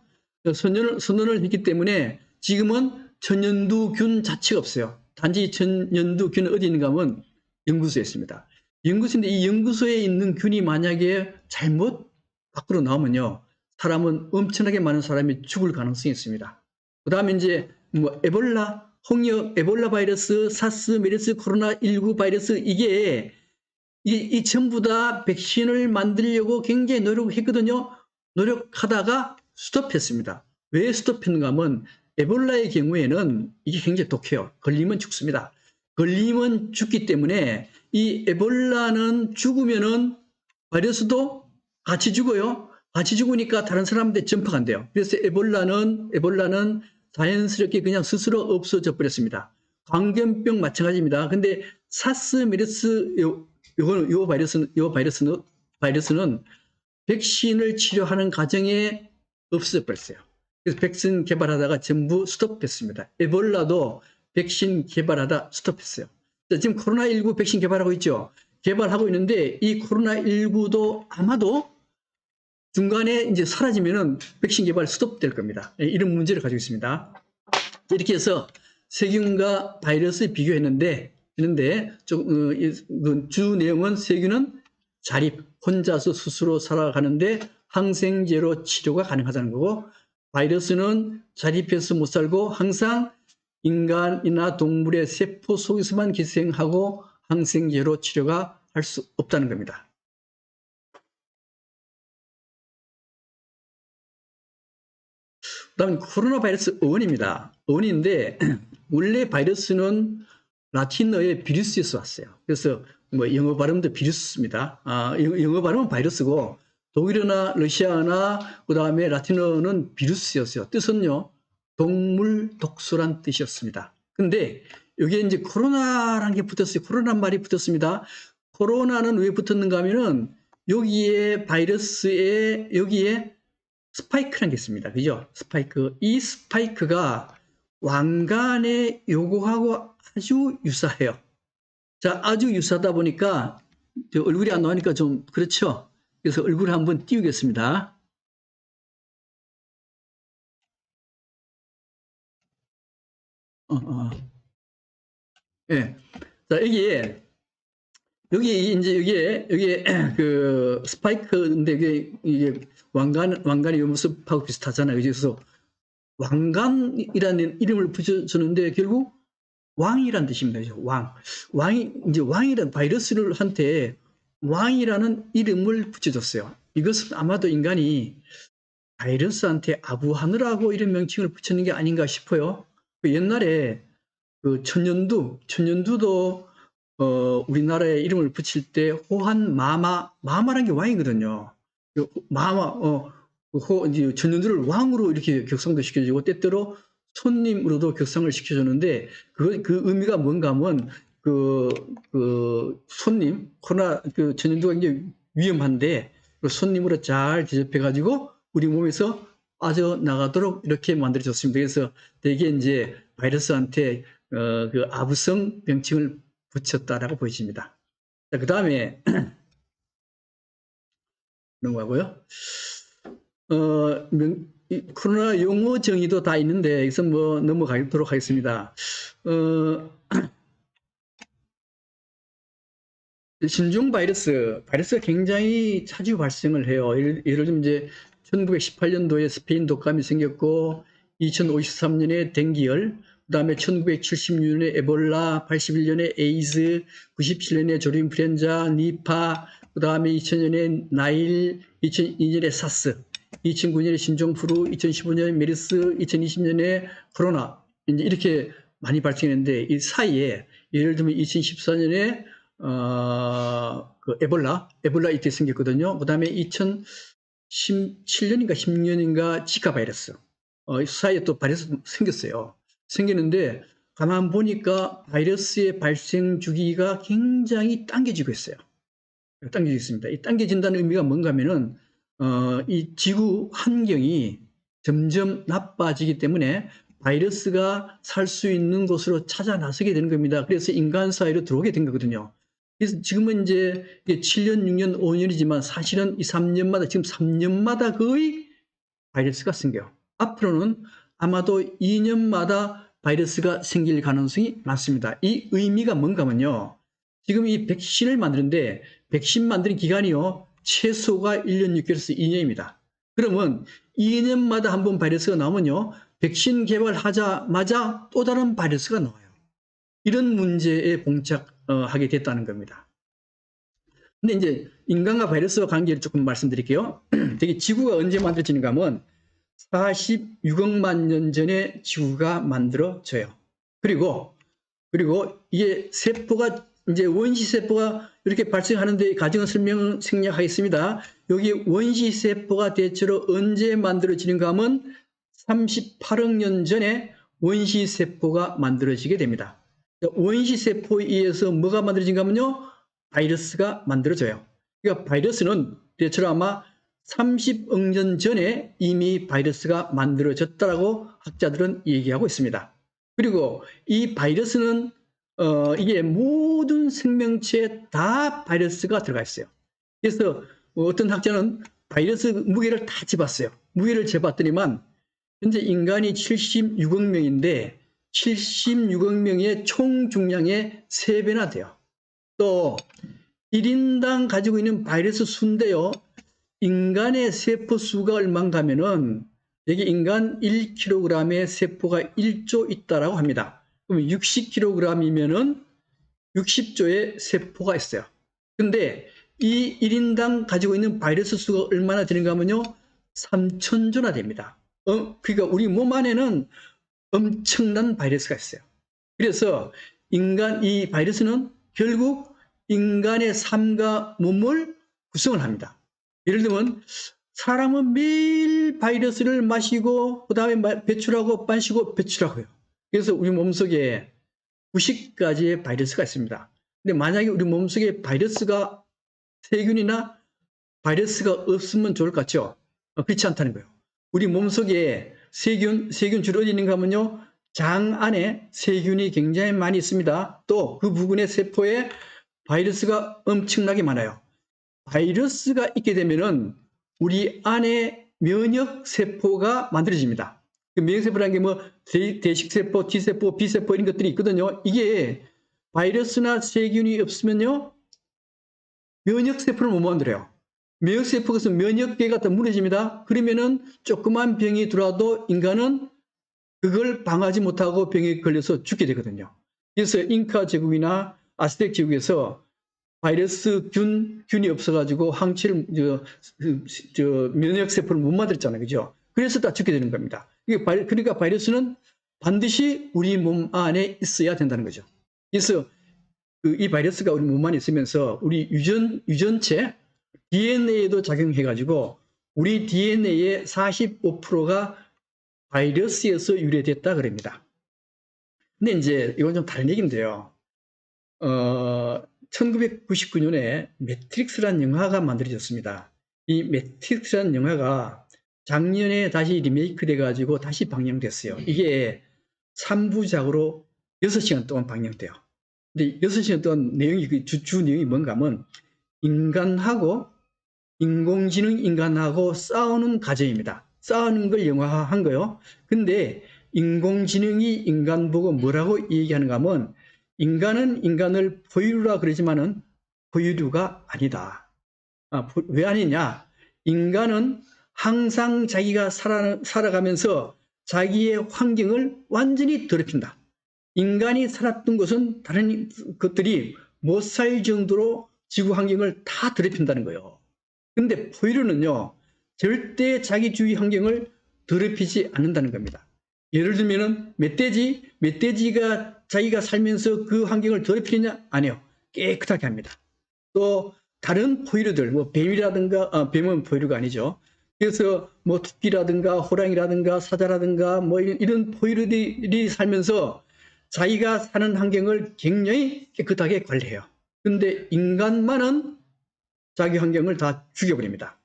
선언을 했기 때문에 지금은 천연두균 자체가 없어요. 단지 천연두균은 어디 있는가 하면 연구소에 있습니다. 연구소인데 이 연구소에 있는 균이 만약에 잘못 밖으로 나오면요, 사람은 엄청나게 많은 사람이 죽을 가능성이 있습니다. 그 다음에 이제 에볼라, 홍역, 에볼라 바이러스, 사스, 메르스, 코로나19 바이러스, 이게 이 전부 다 백신을 만들려고 굉장히 노력했거든요. 노력하다가 스톱했습니다. 왜 스톱했는가 하면 에볼라의 경우에는 이게 굉장히 독해요. 걸리면 죽습니다. 걸리면 죽기 때문에 이 에볼라는 죽으면은 바이러스도 같이 죽어요. 같이 죽으니까 다른 사람한테 전파가 안 돼요. 그래서 에볼라는 자연스럽게 그냥 스스로 없어져 버렸습니다. 광견병 마찬가지입니다. 근데 사스 메르스 요 바이러스는 백신을 치료하는 과정에 없어져 버렸어요. 그래서 백신 개발하다가 전부 스톱했습니다. 에볼라도 백신 개발하다 스톱했어요. 지금 코로나19 백신 개발하고 있죠. 개발하고 있는데 이 코로나19도 아마도 중간에 이제 사라지면은 백신 개발 스톱될 겁니다. 이런 문제를 가지고 있습니다. 이렇게 해서 세균과 바이러스 비교했는데 주 내용은 세균은 자립, 혼자서 스스로 살아가는데 항생제로 치료가 가능하다는 거고, 바이러스는 자립해서 못 살고 항상 인간이나 동물의 세포 속에서만 기생하고 항생제로 치료가 할 수 없다는 겁니다. 그다음 코로나 바이러스 어원입니다. 어원인데 원래 바이러스는 라틴어의 비루스에서 왔어요. 그래서 뭐 영어 발음도 비루스입니다. 영어 발음은 바이러스고 독일어나 러시아나 그다음에 라틴어는 비루스였어요. 뜻은요, 동물 독소란 뜻이었습니다. 근데 여기에 이제 코로나라는 게 붙었어요. 코로나란 말이 붙었습니다. 코로나는 왜 붙었는가 하면은 여기에 바이러스에 여기에 스파이크라는 게 있습니다. 그죠? 스파이크. 이 스파이크가 왕관의 요거하고 아주 유사해요. 자, 아주 유사하다 보니까 얼굴이 안 나오니까 좀 그렇죠? 그래서 얼굴을 한번 띄우겠습니다. 예. 자, 여기에 그 스파이크인데 이게 왕관의 요 모습하고 비슷하잖아요. 그래서 왕관이라는 이름을 붙여주는데 결국 왕이란 뜻입니다. 왕이란 바이러스한테 왕이라는 이름을 붙여줬어요. 이것은 아마도 인간이 바이러스한테 아부하느라고 이런 명칭을 붙였는 게 아닌가 싶어요. 옛날에 그 천년두도 우리나라에 이름을 붙일 때 호한 마마라는 게 왕이거든요. 이제 천년두를 왕으로 이렇게 격상도 시켜주고 때때로 손님으로도 격상을 시켜줬는데 그 의미가 뭔가 하면 코로나 천년두가 굉장히 위험한데 손님으로 잘 대접해가지고 우리 몸에서 빠져나가도록 이렇게 만들어졌습니다. 그래서 대개 이제 바이러스한테 그 아부성 명칭을 붙였다라고 보여집니다. 그 다음에 넘어가고요. 코로나 용어 정의도 다 있는데 여기서 뭐 넘어가도록 하겠습니다. 신종 바이러스가 굉장히 자주 발생을 해요. 예를 들면 이제 1918년도에 스페인 독감이 생겼고 2053년에 댕기열, 그다음에 1976년에 에볼라, 81년에 에이즈, 97년에 조류인플루엔자, 니파, 그다음에 2000년에 나일, 2002년에 사스, 2009년에 신종플루, 2015년에 메르스, 2020년에 코로나, 이제 이렇게 많이 발생했는데 이 사이에 예를 들면 2014년에 그 에볼라 이때 생겼거든요. 그다음에 2017년인가 10년인가 지카 바이러스 사이에 또 바이러스 생겼어요. 생기는데 가만 보니까 바이러스의 발생 주기가 굉장히 당겨지고 있어요. 당겨지고 있습니다. 이 당겨진다는 의미가 뭔가 하면은 이 지구 환경이 점점 나빠지기 때문에 바이러스가 살 수 있는 곳으로 찾아 나서게 되는 겁니다. 그래서 인간 사이로 들어오게 된 거거든요. 그래서 지금은 이제 7년, 6년, 5년이지만 사실은 이 3년마다, 지금 3년마다 거의 바이러스가 생겨요. 앞으로는 아마도 2년마다 바이러스가 생길 가능성이 많습니다. 이 의미가 뭔가 하면요. 지금 이 백신을 만드는데 백신 만드는 기간이요. 최소가 1년 6개월에서 2년입니다. 그러면 2년마다 한 번 바이러스가 나오면요. 백신 개발하자마자 또 다른 바이러스가 나와요. 이런 문제에 봉착하게 됐다는 겁니다. 근데 이제 인간과 바이러스와 관계를 조금 말씀드릴게요. 되게 지구가 언제 만들어지는가 하면 46억만 년 전에 지구가 만들어져요. 그리고 이게 세포가 이제 원시 세포가 이렇게 발생하는데 가정 설명 생략하겠습니다. 여기 원시 세포가 대체로 언제 만들어지는가 하면 38억 년 전에 원시 세포가 만들어지게 됩니다. 원시 세포에 의해서 뭐가 만들어진가 하면요, 바이러스가 만들어져요. 그러니까 바이러스는 대체로 아마 30억 년 전에 이미 바이러스가 만들어졌다라고 학자들은 얘기하고 있습니다. 그리고 이 바이러스는 이게 모든 생명체에 다 바이러스가 들어가 있어요. 그래서 어떤 학자는 바이러스 무게를 다 재봤어요. 무게를 재봤더니만 현재 인간이 76억 명인데 76억 명의 총 중량의 3배나 돼요. 또 1인당 가지고 있는 바이러스 수인데요, 인간의 세포 수가 얼마인가 하면은 여기 인간 1kg의 세포가 1조 있다라고 합니다. 그럼 60kg이면은 60조의 세포가 있어요. 근데 이 1인당 가지고 있는 바이러스 수가 얼마나 되는가 하면요, 3000조나 됩니다. 그러니까 우리 몸 안에는 엄청난 바이러스가 있어요. 그래서 이 바이러스는 결국 인간의 삶과 몸을 구성을 합니다. 예를 들면 사람은 매일 바이러스를 마시고 그다음에 배출하고 마시고 배출하고요. 그래서 우리 몸속에 90가지의 바이러스가 있습니다. 근데 만약에 우리 몸속에 바이러스가 세균이나 바이러스가 없으면 좋을 것 같죠? 그렇지 않다는 거예요. 우리 몸속에 세균 주로 어디 있는가 하면요, 장 안에 세균이 굉장히 많이 있습니다. 또 그 부분의 세포에 바이러스가 엄청나게 많아요. 바이러스가 있게 되면은 우리 안에 면역 세포가 만들어집니다. 그 면역 세포라는 게 뭐 대식 세포, T 세포, B 세포 이런 것들이 있거든요. 이게 바이러스나 세균이 없으면요, 면역 세포를 못 만들어요. 면역 세포에서 면역계가 더 무너집니다. 그러면은 조그만 병이 들어와도 인간은 그걸 방어하지 못하고 병에 걸려서 죽게 되거든요. 그래서 잉카 제국이나 아스텍 제국에서 바이러스 균이 없어가지고 항체를 면역 세포를 못 만들었잖아요, 그죠? 그래서 다 죽게 되는 겁니다. 그러니까 바이러스는 반드시 우리 몸 안에 있어야 된다는 거죠. 그래서 이 바이러스가 우리 몸 안에 있으면서 우리 유전체 DNA에도 작용해가지고 우리 DNA의 45%가 바이러스에서 유래됐다 그럽니다. 근데 이제 이건 좀 다른 얘기인데요. 1999년에 매트릭스라는 영화가 만들어졌습니다. 이 매트릭스라는 영화가 작년에 다시 리메이크 돼가지고 다시 방영됐어요. 이게 3부작으로 6시간 동안 방영돼요. 근데 6시간 동안 내용이, 주 내용이 뭔가 하면 인간하고 인공지능 인간하고 싸우는 과정입니다. 싸우는 걸 영화화한 거예요. 근데 인공지능이 인간 보고 뭐라고 얘기하는가 하면 인간은 인간을 포유류라 그러지만은 포유류가 아니다. 왜 아니냐? 인간은 항상 자기가 살아가면서 자기의 환경을 완전히 더럽힌다. 인간이 살았던 곳은 다른 것들이 못 살 정도로 지구 환경을 다 더럽힌다는 거예요. 근데 포유류는요, 절대 자기 주위 환경을 더럽히지 않는다는 겁니다. 예를 들면은 멧돼지가 자기가 살면서 그 환경을 더럽히느냐? 아니요. 깨끗하게 합니다. 또 다른 포유류들, 뭐 뱀이라든가, 뱀은 포유류가 아니죠. 그래서 뭐 토끼라든가 호랑이라든가 사자라든가 뭐 이런 포유류들이 살면서 자기가 사는 환경을 굉장히 깨끗하게 관리해요. 근데 인간만은 자기 환경을 다 죽여버립니다.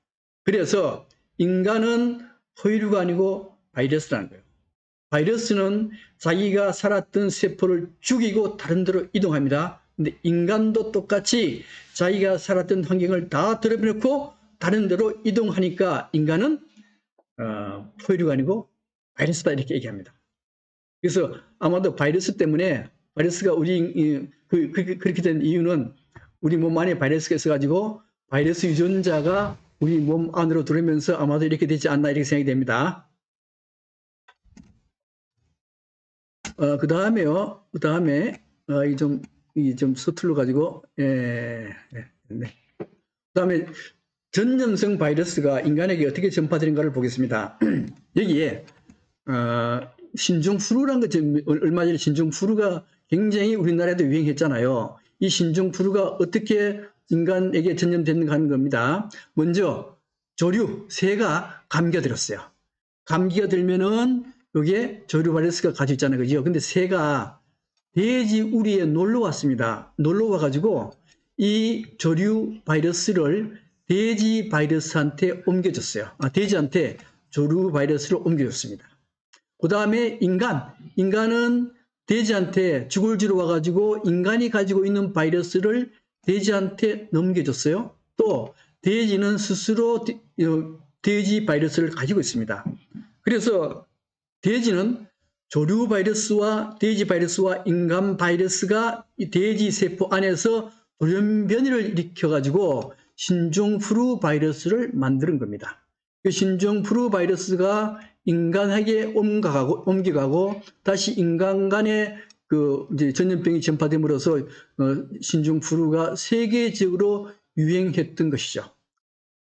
그래서 인간은 포유류가 아니고 바이러스라는 거예요. 바이러스는 자기가 살았던 세포를 죽이고 다른 데로 이동합니다. 근데 인간도 똑같이 자기가 살았던 환경을 다 더럽혀놓고 다른 데로 이동하니까 인간은 포유류가 아니고 바이러스다 이렇게 얘기합니다. 그래서 아마도 바이러스 때문에 바이러스가 그렇게 된 이유는 우리 몸 안에 바이러스가 있어가지고 바이러스 유전자가 우리 몸 안으로 들어오면서 아마도 이렇게 되지 않나 이렇게 생각이 됩니다. 그 다음에 이 좀 서툴러 가지고 네. 그다음에 전염성 바이러스가 인간에게 어떻게 전파되는가를 보겠습니다. 여기에 신종플루라는 거 얼마 전에 신종플루가 굉장히 우리나라에도 유행했잖아요. 이 신종플루가 어떻게 인간에게 전염되는가 하는 겁니다. 먼저 조류, 새가 감기가 들었어요. 감기가 들면은 이게 조류 바이러스가 가지고 있잖아요. 그죠? 근데 새가 돼지 우리에 놀러 왔습니다. 놀러 와가지고 이 조류 바이러스를 돼지 바이러스한테 옮겨줬어요. 돼지한테 조류 바이러스를 옮겨줬습니다. 그 다음에 인간은 돼지한테 주골지로 와가지고 인간이 가지고 있는 바이러스를 돼지한테 넘겨줬어요. 또 돼지는 스스로 돼지 바이러스를 가지고 있습니다. 그래서 돼지는 조류 바이러스와 돼지 바이러스와 인간 바이러스가 이 돼지 세포 안에서 돌연변이를 일으켜가지고 신종플루 바이러스를 만드는 겁니다. 그 신종플루 바이러스가 인간에게 옮겨가고 다시 인간 간에 이제 전염병이 전파됨으로써 신종플루가 세계적으로 유행했던 것이죠.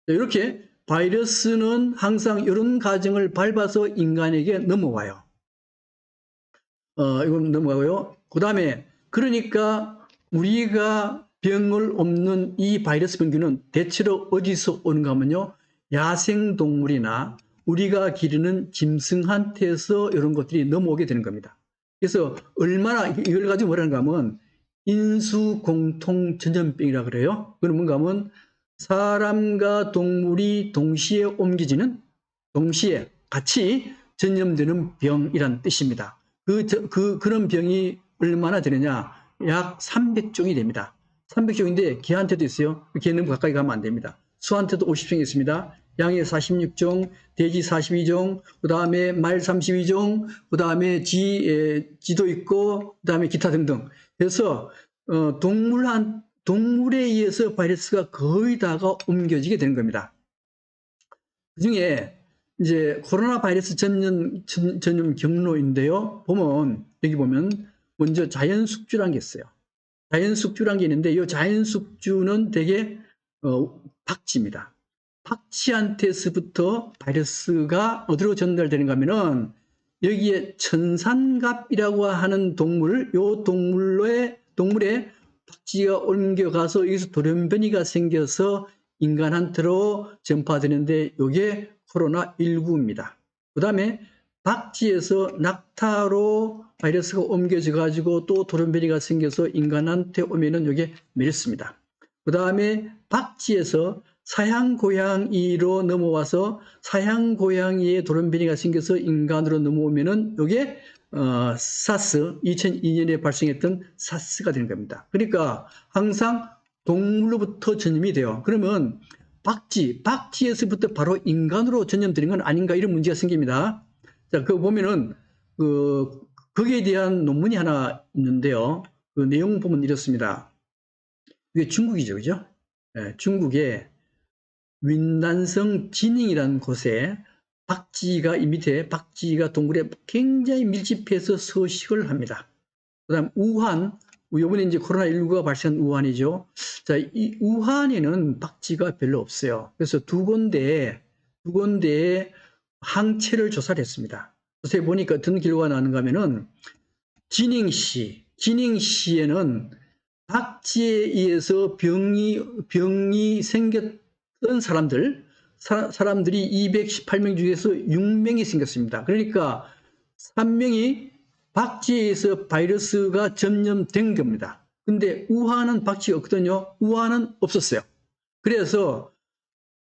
이렇게 바이러스는 항상 이런 과정을 밟아서 인간에게 넘어와요. 이건 넘어가고요. 그 다음에 그러니까 우리가 병을 옮는 이 바이러스 병균은 대체로 어디서 오는가 하면요. 야생동물이나 우리가 기르는 짐승한테서 이런 것들이 넘어오게 되는 겁니다. 그래서 얼마나 이걸 가지고 뭐라는가 하면 인수공통전염병이라고 그래요. 그건 뭔가 하면 사람과 동물이 동시에 옮겨지는, 동시에 같이 전염되는 병이란 뜻입니다. 그런 병이 얼마나 되느냐? 약 300종이 됩니다. 300종인데 개한테도 있어요. 개 너무 가까이 가면 안 됩니다. 수한테도 50종이 있습니다. 양이 46종, 돼지 42종, 그 다음에 말 32종, 그 다음에 쥐도 있고, 그 다음에 기타 등등. 그래서 동물에 의해서 바이러스가 거의 다가 옮겨지게 되는 겁니다. 그 중에 이제 코로나 바이러스 전염 경로인데요. 여기 보면 먼저 자연숙주라는 게 있어요. 자연숙주라는 게 있는데 이 자연숙주는 되게 박쥐입니다. 박쥐한테서부터 바이러스가 어디로 전달되는가 하면은 여기에 천산갑이라고 하는 동물, 이 동물에 박쥐가 옮겨가서 여기서 돌연변이가 생겨서 인간한테로 전파되는데 이게 코로나19입니다. 그 다음에 박쥐에서 낙타로 바이러스가 옮겨져 가지고 또 돌연변이가 생겨서 인간한테 오면은 이게 메르스입니다. 그 다음에 박쥐에서 사양고양이로 넘어와서 사양고양이에 돌연변이가 생겨서 인간으로 넘어오면은 이게 사스, 2002년에 발생했던 사스가 되는 겁니다. 그러니까 항상 동물로부터 전염이 돼요. 그러면 박쥐에서부터 바로 인간으로 전염되는 건 아닌가 이런 문제가 생깁니다. 자, 그거 보면은 거기에 대한 논문이 하나 있는데요. 그 내용 보면 이렇습니다. 이게 중국이죠, 그죠? 네, 중국의 윈난성 지寧이라는 곳에 박쥐가 이 밑에 박쥐가 동굴에 굉장히 밀집해서 서식을 합니다. 그다음 우한, 이번에 이제 코로나19가 발생한 우한이죠. 자, 이 우한에는 박쥐가 별로 없어요. 그래서 두 군데에 항체를 조사를 했습니다. 조사해 보니까 어떤 결과가 나는가 하면은 지寧시에는 박쥐에 의해서 병이 생겼던 사람들이 218명 중에서 6명이 생겼습니다. 그러니까 3명이 박쥐에 의해서 바이러스가 전염된 겁니다. 근데 우한은 박쥐가 없거든요. 우한은 없었어요. 그래서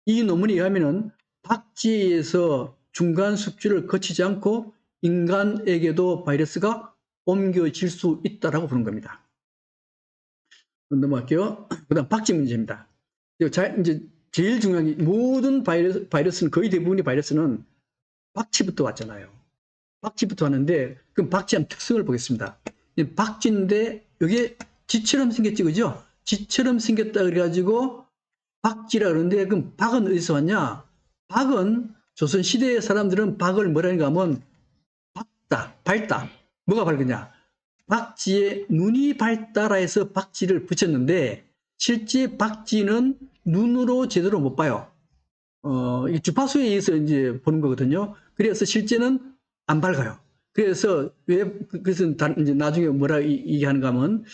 이 논문에 의하면은 박쥐에 의해서 중간 숙주를 거치지 않고 인간에게도 바이러스가 옮겨질 수 있다라고 보는 겁니다. 넘어갈게요. 그다음 박쥐 문제입니다. 이제 제일 중요한 게 모든 바이러스는 거의 대부분의 바이러스는 박쥐부터 왔잖아요. 박쥐부터 왔는데 그럼 박쥐의 특성을 보겠습니다. 박쥐인데 이게 쥐처럼 생겼지, 그죠? 쥐처럼 생겼다 그래가지고 박쥐라 그러는데 그럼 박은 어디서 왔냐? 박은 조선 시대의 사람들은 박을 뭐라는가 하면 밝다. 뭐가 밝으냐? 박쥐의 눈이 밝다라 해서 박쥐를 붙였는데 실제 박쥐는 눈으로 제대로 못 봐요. 이 주파수에 의해서 이제 보는 거거든요. 그래서 실제는 안 밝아요. 그래서 그래서 이제 나중에 뭐라 얘기하는가 하면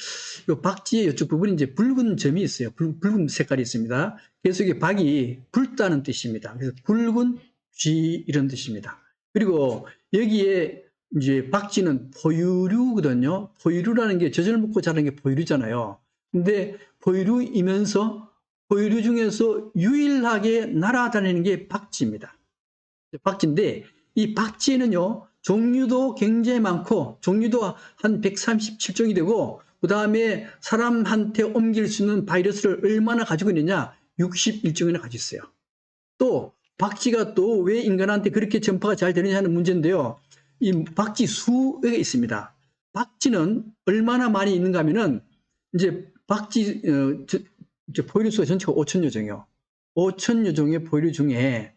요 박쥐의 이쪽 부분에 이제 붉은 점이 있어요. 붉은 색깔이 있습니다. 그래서 이게 박이 붉다는 뜻입니다. 그래서 붉은 쥐 이런 뜻입니다. 그리고 여기에 이제 박쥐는 포유류거든요. 포유류라는 게 젖을 먹고 자라는 게 포유류잖아요. 근데 포유류이면서 포유류 중에서 유일하게 날아다니는 게 박쥐입니다. 박쥐인데 이 박쥐는요 종류도 굉장히 많고 종류도 한 137종이 되고 그 다음에 사람한테 옮길 수 있는 바이러스를 얼마나 가지고 있느냐 61종이나 가지고 있어요. 또 박쥐가 또 왜 인간한테 그렇게 전파가 잘 되느냐 하는 문제인데요. 이 박쥐 수가 있습니다. 박쥐는 얼마나 많이 있는가 하면은 이제 박쥐 포유류 수가 전체가 5천여 종이요. 5천여 종의 포유류 중에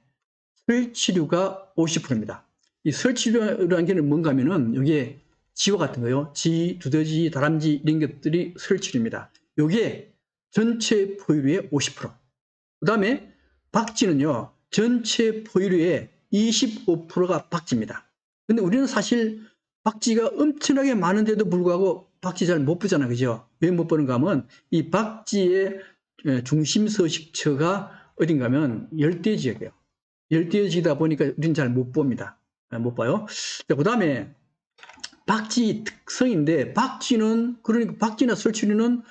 설치류가 50%입니다. 이 설치류라는 게 뭔가 하면은 여기에 쥐와 같은 거요. 쥐, 두더지, 다람쥐 이런 것들이 설치류입니다. 요게 전체 포유류의 50%. 그 다음에 박쥐는요. 전체 포유류의 25%가 박쥐입니다. 근데 우리는 사실 박쥐가 엄청나게 많은데도 불구하고 박쥐 잘 못 보잖아요. 그죠? 왜 못 보는가 하면 이 박쥐의 중심 서식처가 어딘가 하면 열대지역이에요. 열대지이다 보니까 우리는 잘 못 봅니다. 못 봐요. 그 다음에 박쥐 특성인데 박쥐는 그러니까 박쥐나 설치류는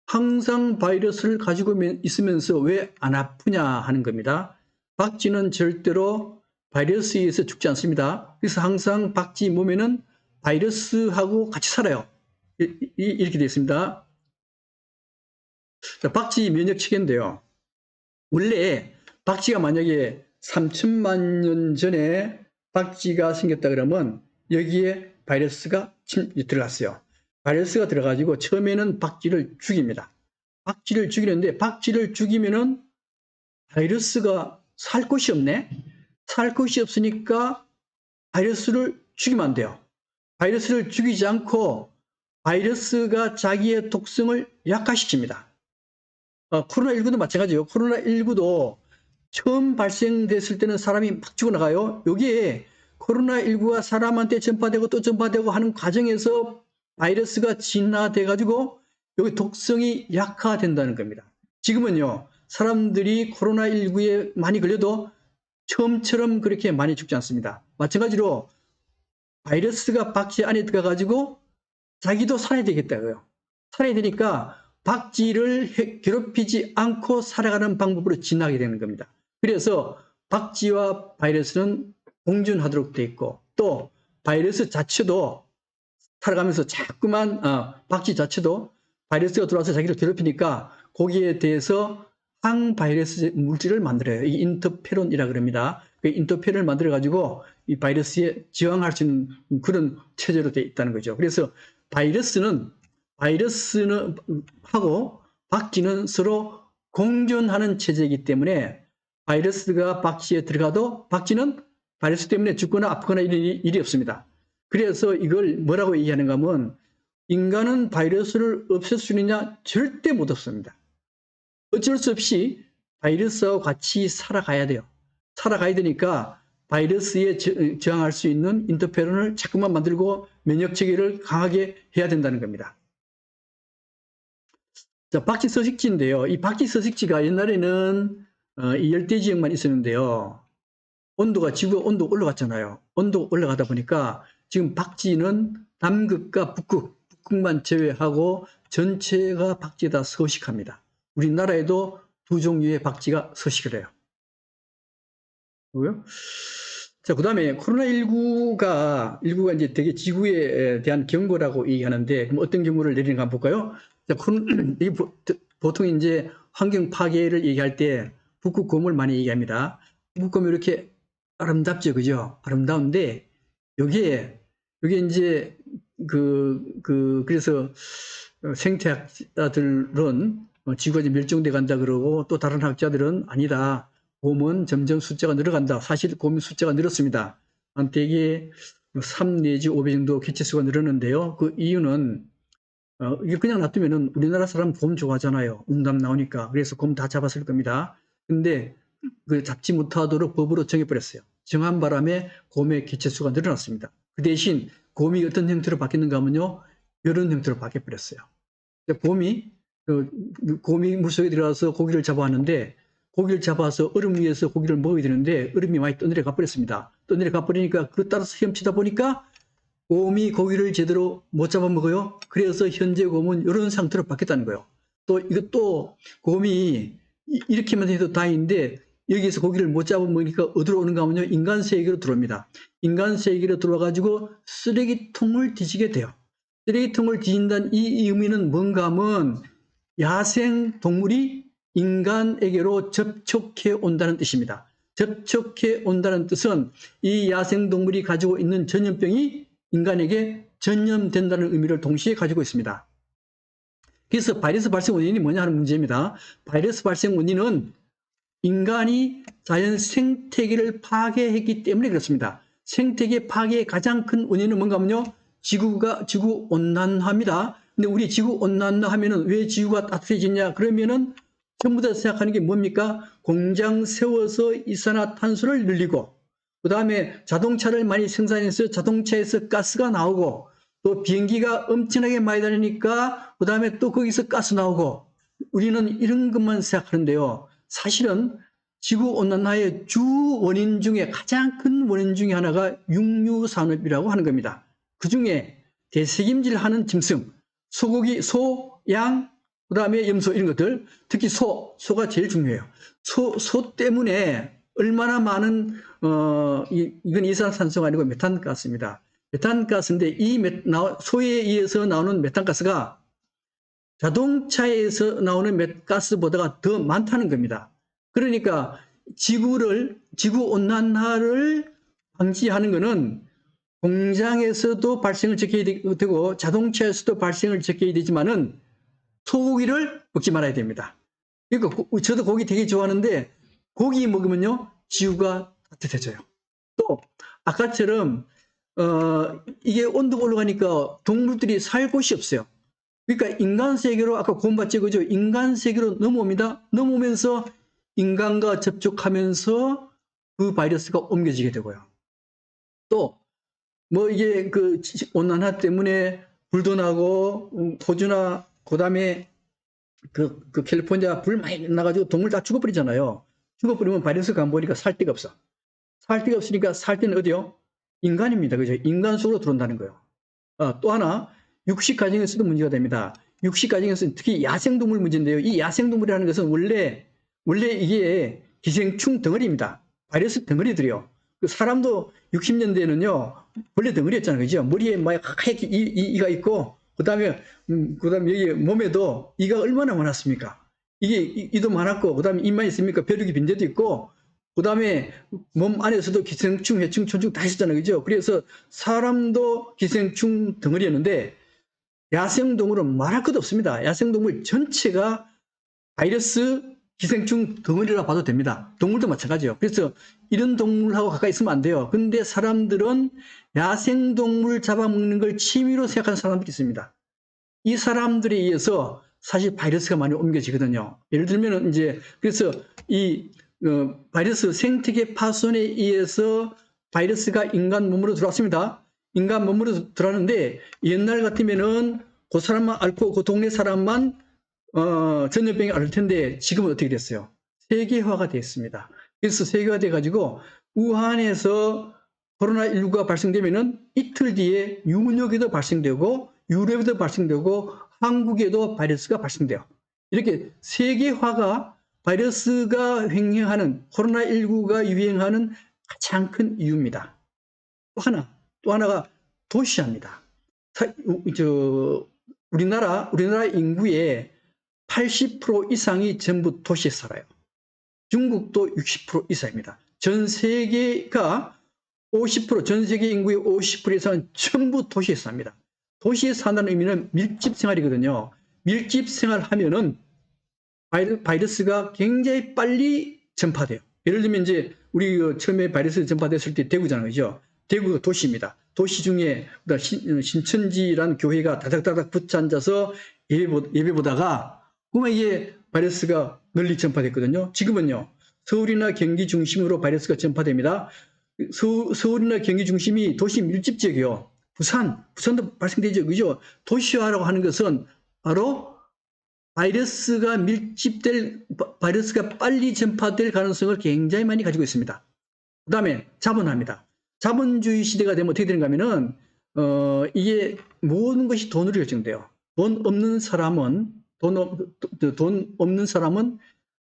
항상 바이러스를 가지고 있으면서 왜 안 아프냐 하는 겁니다. 박쥐는 절대로 바이러스에 의해서 죽지 않습니다. 그래서 항상 박쥐 몸에는 바이러스하고 같이 살아요. 이렇게 되어 있습니다. 자, 박쥐 면역 체계인데요. 원래 박쥐가 만약에 3천만 년 전에 박쥐가 생겼다 그러면 여기에 바이러스가 들어갔어요. 바이러스가 들어가지고 처음에는 박쥐를 죽입니다. 박쥐를 죽이는데 박쥐를 죽이면은 바이러스가 살 곳이 없네. 살 곳이 없으니까 바이러스를 죽이면 안 돼요. 바이러스를 죽이지 않고 바이러스가 자기의 독성을 약화시킵니다. 코로나19도 마찬가지예요. 코로나19도 처음 발생됐을 때는 사람이 막 죽어나가요. 여기에 코로나19가 사람한테 전파되고 또 전파되고 하는 과정에서 바이러스가 진화돼가지고 여기 독성이 약화된다는 겁니다. 지금은요, 사람들이 코로나19에 많이 걸려도 처음처럼 그렇게 많이 죽지 않습니다. 마찬가지로 바이러스가 박쥐 안에 들어가가지고 자기도 살아야 되겠다고요. 살아야 되니까 박쥐를 괴롭히지 않고 살아가는 방법으로 진화하게 되는 겁니다. 그래서 박쥐와 바이러스는 공존하도록 되어 있고 또 바이러스 자체도 살아가면서 자꾸만 박쥐 자체도 바이러스가 들어와서 자기를 괴롭히니까 거기에 대해서 항바이러스 물질을 만들어요. 이 인터페론이라 그럽니다. 그 인터페론을 만들어 가지고 이 바이러스에 저항할 수 있는 그런 체제로 되어 있다는 거죠. 그래서 바이러스는 하고 박쥐는 서로 공존하는 체제이기 때문에 바이러스가 박쥐에 들어가도 박쥐는 바이러스 때문에 죽거나 아프거나 이런 일이 없습니다. 그래서 이걸 뭐라고 얘기하는가 하면 인간은 바이러스를 없앨 수 있느냐? 절대 못 없습니다. 어쩔 수 없이 바이러스하고 같이 살아가야 돼요. 살아가야 되니까 바이러스에 저항할 수 있는 인터페론을 자꾸만 만들고 면역체계를 강하게 해야 된다는 겁니다. 자, 박쥐 서식지인데요. 이 박쥐 서식지가 옛날에는 이 열대지역만 있었는데요. 지구 온도가 올라갔잖아요. 온도가 올라가다 보니까 지금 박쥐는 남극과 북극만 제외하고 전체가 박쥐에 다 서식합니다. 우리나라에도 2종류의 박쥐가 서식을 해요. 자, 그 다음에 코로나19가 이제 되게 지구에 대한 경고라고 얘기하는데, 그럼 어떤 경고를 내리는가 한번 볼까요? 자, 보통 이제 환경 파괴를 얘기할 때 북극곰을 많이 얘기합니다. 북극곰이 이렇게 아름답죠, 그죠? 아름다운데, 여기에 이제 그래서 생태학자들은 지구가 이제 멸종돼 간다 그러고 또 다른 학자들은 아니다. 곰은 점점 숫자가 늘어간다. 사실 곰의 숫자가 늘었습니다. 한 대개 3 내지 5배 정도 개체수가 늘었는데요. 그 이유는 이게 그냥 놔두면은 우리나라 사람 곰 좋아하잖아요. 음담 나오니까. 그래서 곰 다 잡았을 겁니다. 근데 그 잡지 못하도록 법으로 정해버렸어요. 정한 바람에 곰의 개체수가 늘어났습니다. 그 대신 곰이 어떤 형태로 바뀌는가 하면요. 이런 형태로 바뀌어버렸어요. 곰이 물속에 들어가서 고기를 잡아왔는데 고기를 잡아서 얼음 위에서 고기를 먹어야 되는데 얼음이 많이 떠내려가 버렸습니다. 떠내려가 버리니까 그에 따라서 헤엄치다 보니까 곰이 고기를 제대로 못 잡아먹어요. 그래서 현재 곰은 이런 상태로 바뀌었다는 거예요. 또 이것도 곰이 이렇게만 해도 다행인데 여기에서 고기를 못 잡아먹으니까 어디로 오는가 하면요. 인간 세계로 들어옵니다. 인간 세계로 들어와가지고 쓰레기통을 뒤지게 돼요. 쓰레기통을 뒤진다는 이 의미는 뭔가 하면 야생 동물이 인간에게로 접촉해 온다는 뜻입니다. 접촉해 온다는 뜻은 이 야생 동물이 가지고 있는 전염병이 인간에게 전염된다는 의미를 동시에 가지고 있습니다. 그래서 바이러스 발생 원인이 뭐냐 하는 문제입니다. 바이러스 발생 원인은 인간이 자연 생태계를 파괴했기 때문에 그렇습니다. 생태계 파괴의 가장 큰 원인은 뭔가 하면요. 지구 온난화입니다. 근데 우리 지구 온난화 하면은 왜 지구가 따뜻해지냐? 그러면은 전부 다 생각하는 게 뭡니까? 공장 세워서 이산화탄소를 늘리고, 그 다음에 자동차를 많이 생산해서 자동차에서 가스가 나오고, 또 비행기가 엄청나게 많이 다니니까, 그 다음에 또 거기서 가스 나오고, 우리는 이런 것만 생각하는데요. 사실은 지구온난화의 주 원인 중에 가장 큰 원인 중에 하나가 육류산업이라고 하는 겁니다. 그 중에 대책임질하는 짐승, 소고기, 소, 양, 그 다음에 염소 이런 것들, 특히 소가 제일 중요해요. 소 때문에 얼마나 많은 이건 이산화탄소가 아니고 메탄가스입니다. 메탄가스인데 이 소에 의해서 나오는 메탄가스가 자동차에서 나오는 가스보다 더 많다는 겁니다. 그러니까 지구온난화를 방지하는 것은 공장에서도 발생을 적혀야 되고 자동차에서도 발생을 적혀야 되지만은 소고기를 먹지 말아야 됩니다. 그러니까 저도 고기 되게 좋아하는데 고기 먹으면요 지구가 따뜻해져요. 또 아까처럼 이게 온도가 올라가니까 동물들이 살 곳이 없어요. 그러니까 인간 세계로 아까 곰봤죠, 그죠? 인간 세계로 넘어옵니다. 넘어오면서 인간과 접촉하면서 그 바이러스가 옮겨지게 되고요. 또 뭐 이게 그 온난화 때문에 불도 나고 호주나 그다음에 그 캘리포니아 불 많이 나가지고 동물 다 죽어버리잖아요. 죽어버리면 바이러스가 안 보니까 살 데가 없어. 살 데가 없으니까 살 때는 어디요? 인간입니다, 그죠? 인간 속으로 들어온다는 거예요. 또 하나 육식 가정에서도 문제가 됩니다. 육식 가정에서는 특히 야생동물 문제인데요. 이 야생동물이라는 것은 원래 이게 기생충 덩어리입니다. 바이러스 덩어리들이요. 사람도 60년대에는요, 원래 덩어리였잖아요. 그죠? 머리에 막 하얗게 이가 있고, 그 다음에 여기 몸에도 이가 얼마나 많았습니까? 이게 이도 많았고, 그 다음에 입만 있습니까? 벼룩이 빈대도 있고, 그 다음에 몸 안에서도 기생충, 해충, 천충 다 있었잖아요. 그죠? 그래서 사람도 기생충 덩어리였는데, 야생동물은 말할 것도 없습니다. 야생동물 전체가 바이러스 기생충 덩어리라 봐도 됩니다. 동물도 마찬가지예요. 그래서 이런 동물하고 가까이 있으면 안 돼요. 근데 사람들은 야생동물 잡아먹는 걸 취미로 생각하는 사람들이 있습니다. 이 사람들에 의해서 사실 바이러스가 많이 옮겨지거든요. 예를 들면 이제 그래서 이 바이러스 생태계 파손에 의해서 바이러스가 인간 몸으로 들어왔습니다. 인간 몸으로 들어왔는데 옛날 같으면은 그 사람만 앓고 그 동네 사람만 전염병이 앓을 텐데 지금은 어떻게 됐어요? 세계화가 됐습니다. 그래서 세계화 돼가지고 우한에서 코로나19가 발생되면은 이틀 뒤에 뉴욕에도 발생되고 유럽에도 발생되고 한국에도 바이러스가 발생돼요. 이렇게 세계화가 바이러스가 횡행하는 코로나19가 유행하는 가장 큰 이유입니다. 또 하나가 도시화입니다. 우리나라 인구의 80% 이상이 전부 도시에 살아요. 중국도 60% 이상입니다. 전 세계가 50%, 전 세계 인구의 50% 이상은 전부 도시에 삽니다. 도시에 산다는 의미는 밀집 생활이거든요. 밀집 생활하면은 바이러스가 굉장히 빨리 전파돼요. 예를 들면 이제 우리 처음에 바이러스 전파됐을 때 대구잖아요. 그죠? 대구가 도시입니다. 도시 중에 신천지라는 교회가 다닥다닥 붙여 앉아서 예배 보다가 그러면 이게 바이러스가 널리 전파됐거든요. 지금은요. 서울이나 경기 중심으로 바이러스가 전파됩니다. 서울이나 경기 중심이 도시 밀집 지역이요. 부산도 발생되죠. 그죠? 도시화라고 하는 것은 바로 바이러스가 빨리 전파될 가능성을 굉장히 많이 가지고 있습니다. 그 다음에 자본화입니다. 자본주의 시대가 되면 어떻게 되는가 하면은, 이게 모든 것이 돈으로 결정돼요. 돈 없는 사람은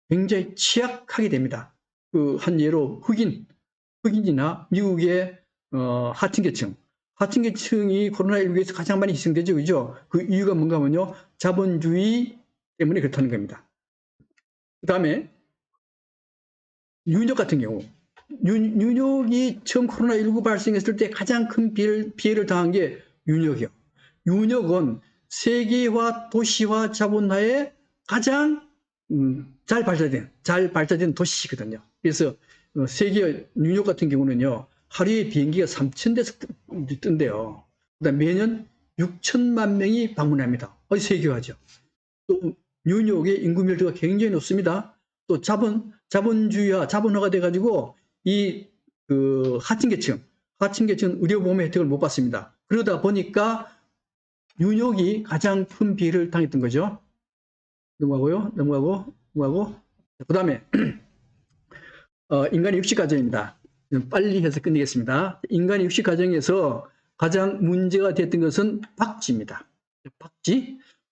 굉장히 취약하게 됩니다. 한 예로 흑인이나 미국의, 하층계층이 코로나19에서 가장 많이 희생되죠. 그죠? 그 이유가 뭔가 하면요. 자본주의 때문에 그렇다는 겁니다. 그 다음에, 뉴욕 같은 경우. 뉴욕이 처음 코로나19 발생했을 때 가장 큰 피해를 당한 게 뉴욕이요. 뉴욕은 세계화, 도시화, 자본화에 가장 잘 발달된 도시거든요. 그래서 뉴욕 같은 경우는요. 하루에 비행기가 3,000대에서 뜬대요. 그다음 매년 6천만 명이 방문합니다. 세계화죠. 또 뉴욕의 인구 밀도가 굉장히 높습니다. 또 자본화가 돼가지고 하층계층 의료보험 혜택을 못 받습니다. 그러다 보니까 뉴욕이 가장 큰 피해를 당했던 거죠. 넘어가고. 그 다음에, 인간의 육식 과정입니다. 빨리 해서 끝내겠습니다. 인간의 육식 과정에서 가장 문제가 됐던 것은 박쥐입니다.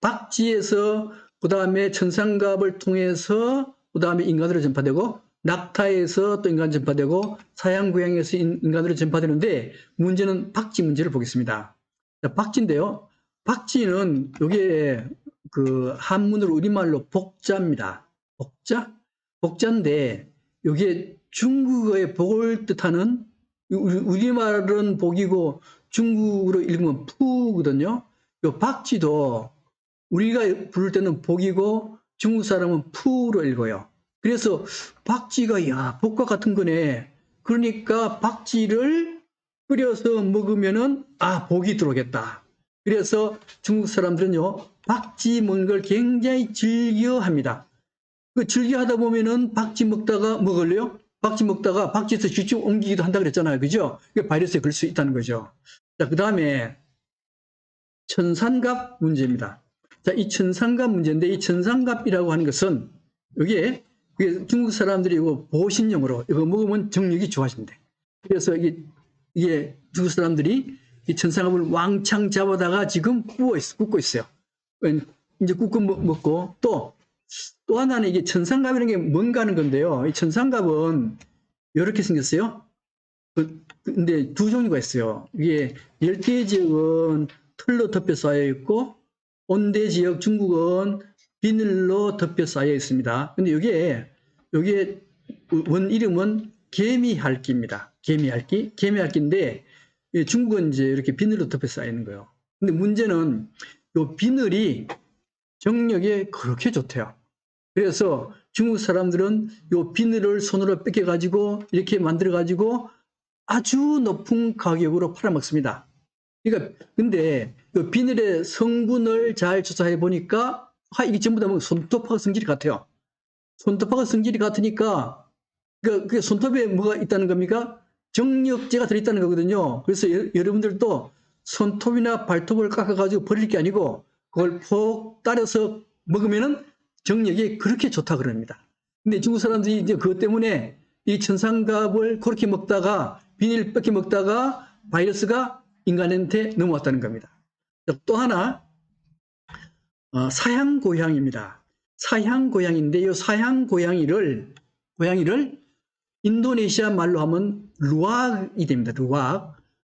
박쥐에서 그 다음에 천상갑을 통해서 그 다음에 인간으로 전파되고 낙타에서 또 인간 전파되고 사양고양이에서 인간으로 전파되는데 문제는 박쥐 문제를 보겠습니다. 박쥐인데요. 박쥐는 이게 한문으로 우리말로 복자입니다. 복자인데 이게 중국어의 복을 뜻하는 우리말은 복이고 중국어로 읽으면 푸거든요. 이 박쥐도 우리가 부를 때는 복이고 중국 사람은 푸로 읽어요. 그래서 박쥐가 복과 같은 거네. 그러니까 박쥐를 끓여서 먹으면은 복이 들어오겠다. 그래서 중국 사람들은요 박쥐 먹는 걸 굉장히 즐겨합니다. 즐겨하다 보면은 박쥐 먹다가 먹을래요? 박쥐 먹다가 박쥐에서 직접 옮기기도 한다 그랬잖아요. 그죠? 바이러스에 걸릴 수 있다는 거죠. 자, 그 다음에 천상갑 문제입니다. 자, 이 천상갑 문제인데 이 천상갑이라고 하는 것은 이게 중국 사람들이 이거 보신용으로 이거 먹으면 정력이 좋아진대. 그래서 이게 중국 사람들이 이 천상갑을 왕창 잡아다가 지금 굽고 있어요. 이제 굽고 먹고 또 하나는 이게 천상갑이라는 게 뭔가 하는 건데요. 이 천상갑은 이렇게 생겼어요. 근데 두 종류가 있어요. 이게 열대 지역은 털로 덮여 쌓여 있고 온대 지역 중국은 비늘로 덮여 쌓여 있습니다. 근데 이게 원 이름은 개미핥기입니다. 개미핥기인데 중국은 이제 이렇게 비늘로 덮여 쌓여 있는 거예요. 근데 문제는 이 비늘이 정력에 그렇게 좋대요. 그래서 중국 사람들은 이 비늘을 손으로 뺏겨가지고 이렇게 만들어가지고 아주 높은 가격으로 팔아먹습니다. 그러니까 근데 이 비늘의 성분을 잘 조사해 보니까 이게 전부 다 손톱하고 성질이 같아요. 손톱하고 성질이 같으니까 그 손톱에 뭐가 있다는 겁니까? 정력제가 들어있다는 거거든요. 그래서 여러분들도 손톱이나 발톱을 깎아가지고 버릴 게 아니고 그걸 푹 따려서 먹으면은 정력이 그렇게 좋다 그럽니다. 근데 중국 사람들이 이제 그것 때문에 이 천상갑을 그렇게 먹다가 비닐 뺏겨 먹다가 바이러스가 인간한테 넘어왔다는 겁니다. 또 하나 사양고양입니다. 사양고양인데 이 사양고양이를 인도네시아 말로 하면 루악이 됩니다.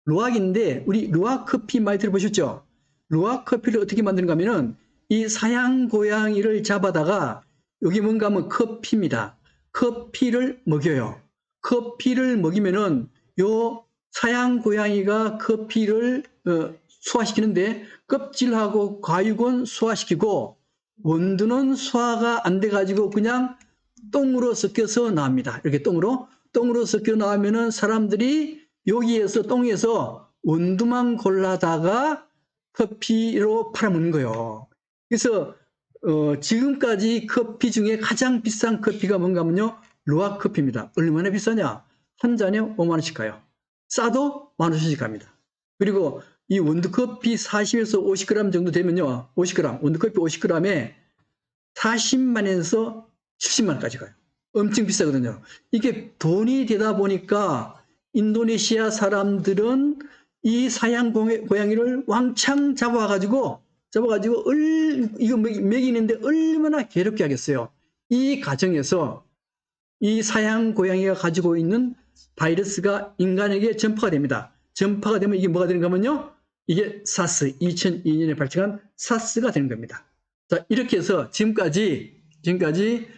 루악인데 우리 루악 커피 많이 들어보셨죠? 루악 커피를 어떻게 만드는가 하면은 이 사양고양이를 잡아다가 여기 뭔가 하면 커피입니다. 커피를 먹여요. 커피를 먹이면은 요 사양고양이가 커피를 소화시키는데 껍질하고 과육은 소화시키고 원두는 소화가 안 돼가지고 그냥 똥으로 섞여서 나옵니다. 이렇게 똥으로 섞여 나오면은 사람들이 여기에서 똥에서 원두만 골라다가 커피로 팔아먹는 거예요. 그래서 지금까지 커피 중에 가장 비싼 커피가 뭔가 하면요, 루아 커피입니다. 얼마나 비싸냐? 한 잔에 5만 원씩 가요. 싸도 10,000원씩 갑니다. 그리고 이 원두커피 40에서 50g 정도 되면요, 50g, 원두커피 50g에 40만 원에서 70만 원까지 가요. 엄청 비싸거든요. 이게 돈이 되다 보니까 인도네시아 사람들은 이 사양 고양이를 왕창 잡아가지고 이거 먹이는데 얼마나 괴롭게 하겠어요. 이 과정에서 이 사양 고양이가 가지고 있는 바이러스가 인간에게 전파가 됩니다. 전파가 되면 이게 뭐가 되는가 하면요, 이게 사스, 2002년에 발생한 사스가 되는 겁니다. 자, 이렇게 해서 지금까지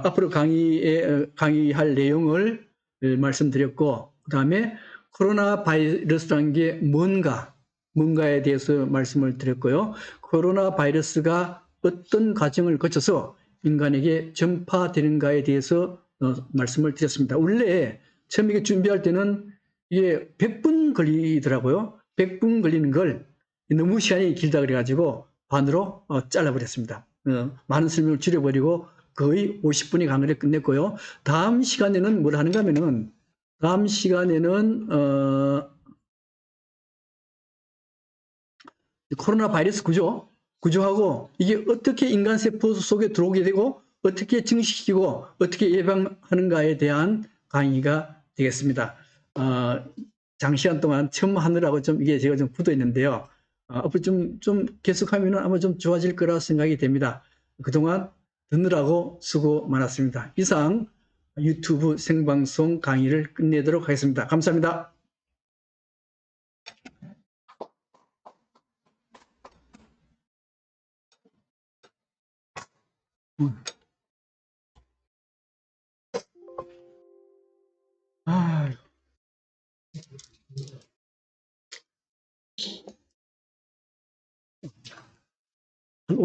앞으로 강의할 내용을 말씀드렸고, 그 다음에 코로나 바이러스라는 게 뭔가에 대해서 말씀을 드렸고요. 코로나 바이러스가 어떤 과정을 거쳐서 인간에게 전파되는가에 대해서 말씀을 드렸습니다. 원래 처음 이게 준비할 때는 이게 100분 걸리더라고요. 100분 걸리는 걸 너무 시간이 길다 그래가지고 반으로 잘라버렸습니다. 많은 설명을 줄여버리고 거의 50분의 강의를 끝냈고요. 다음 시간에는 뭘 하는가 하면은, 다음 시간에는 코로나 바이러스 구조하고 이게 어떻게 인간 세포 속에 들어오게 되고 어떻게 증식시키고 어떻게 예방하는가에 대한 강의가 되겠습니다. 장시간 동안 처음 하느라고 좀 이게 제가 좀 굳어 있는데요. 앞으로 좀 계속하면은 아마 좀 좋아질 거라 생각이 됩니다. 그동안 듣느라고 수고 많았습니다. 이상 유튜브 생방송 강의를 끝내도록 하겠습니다. 감사합니다. 아.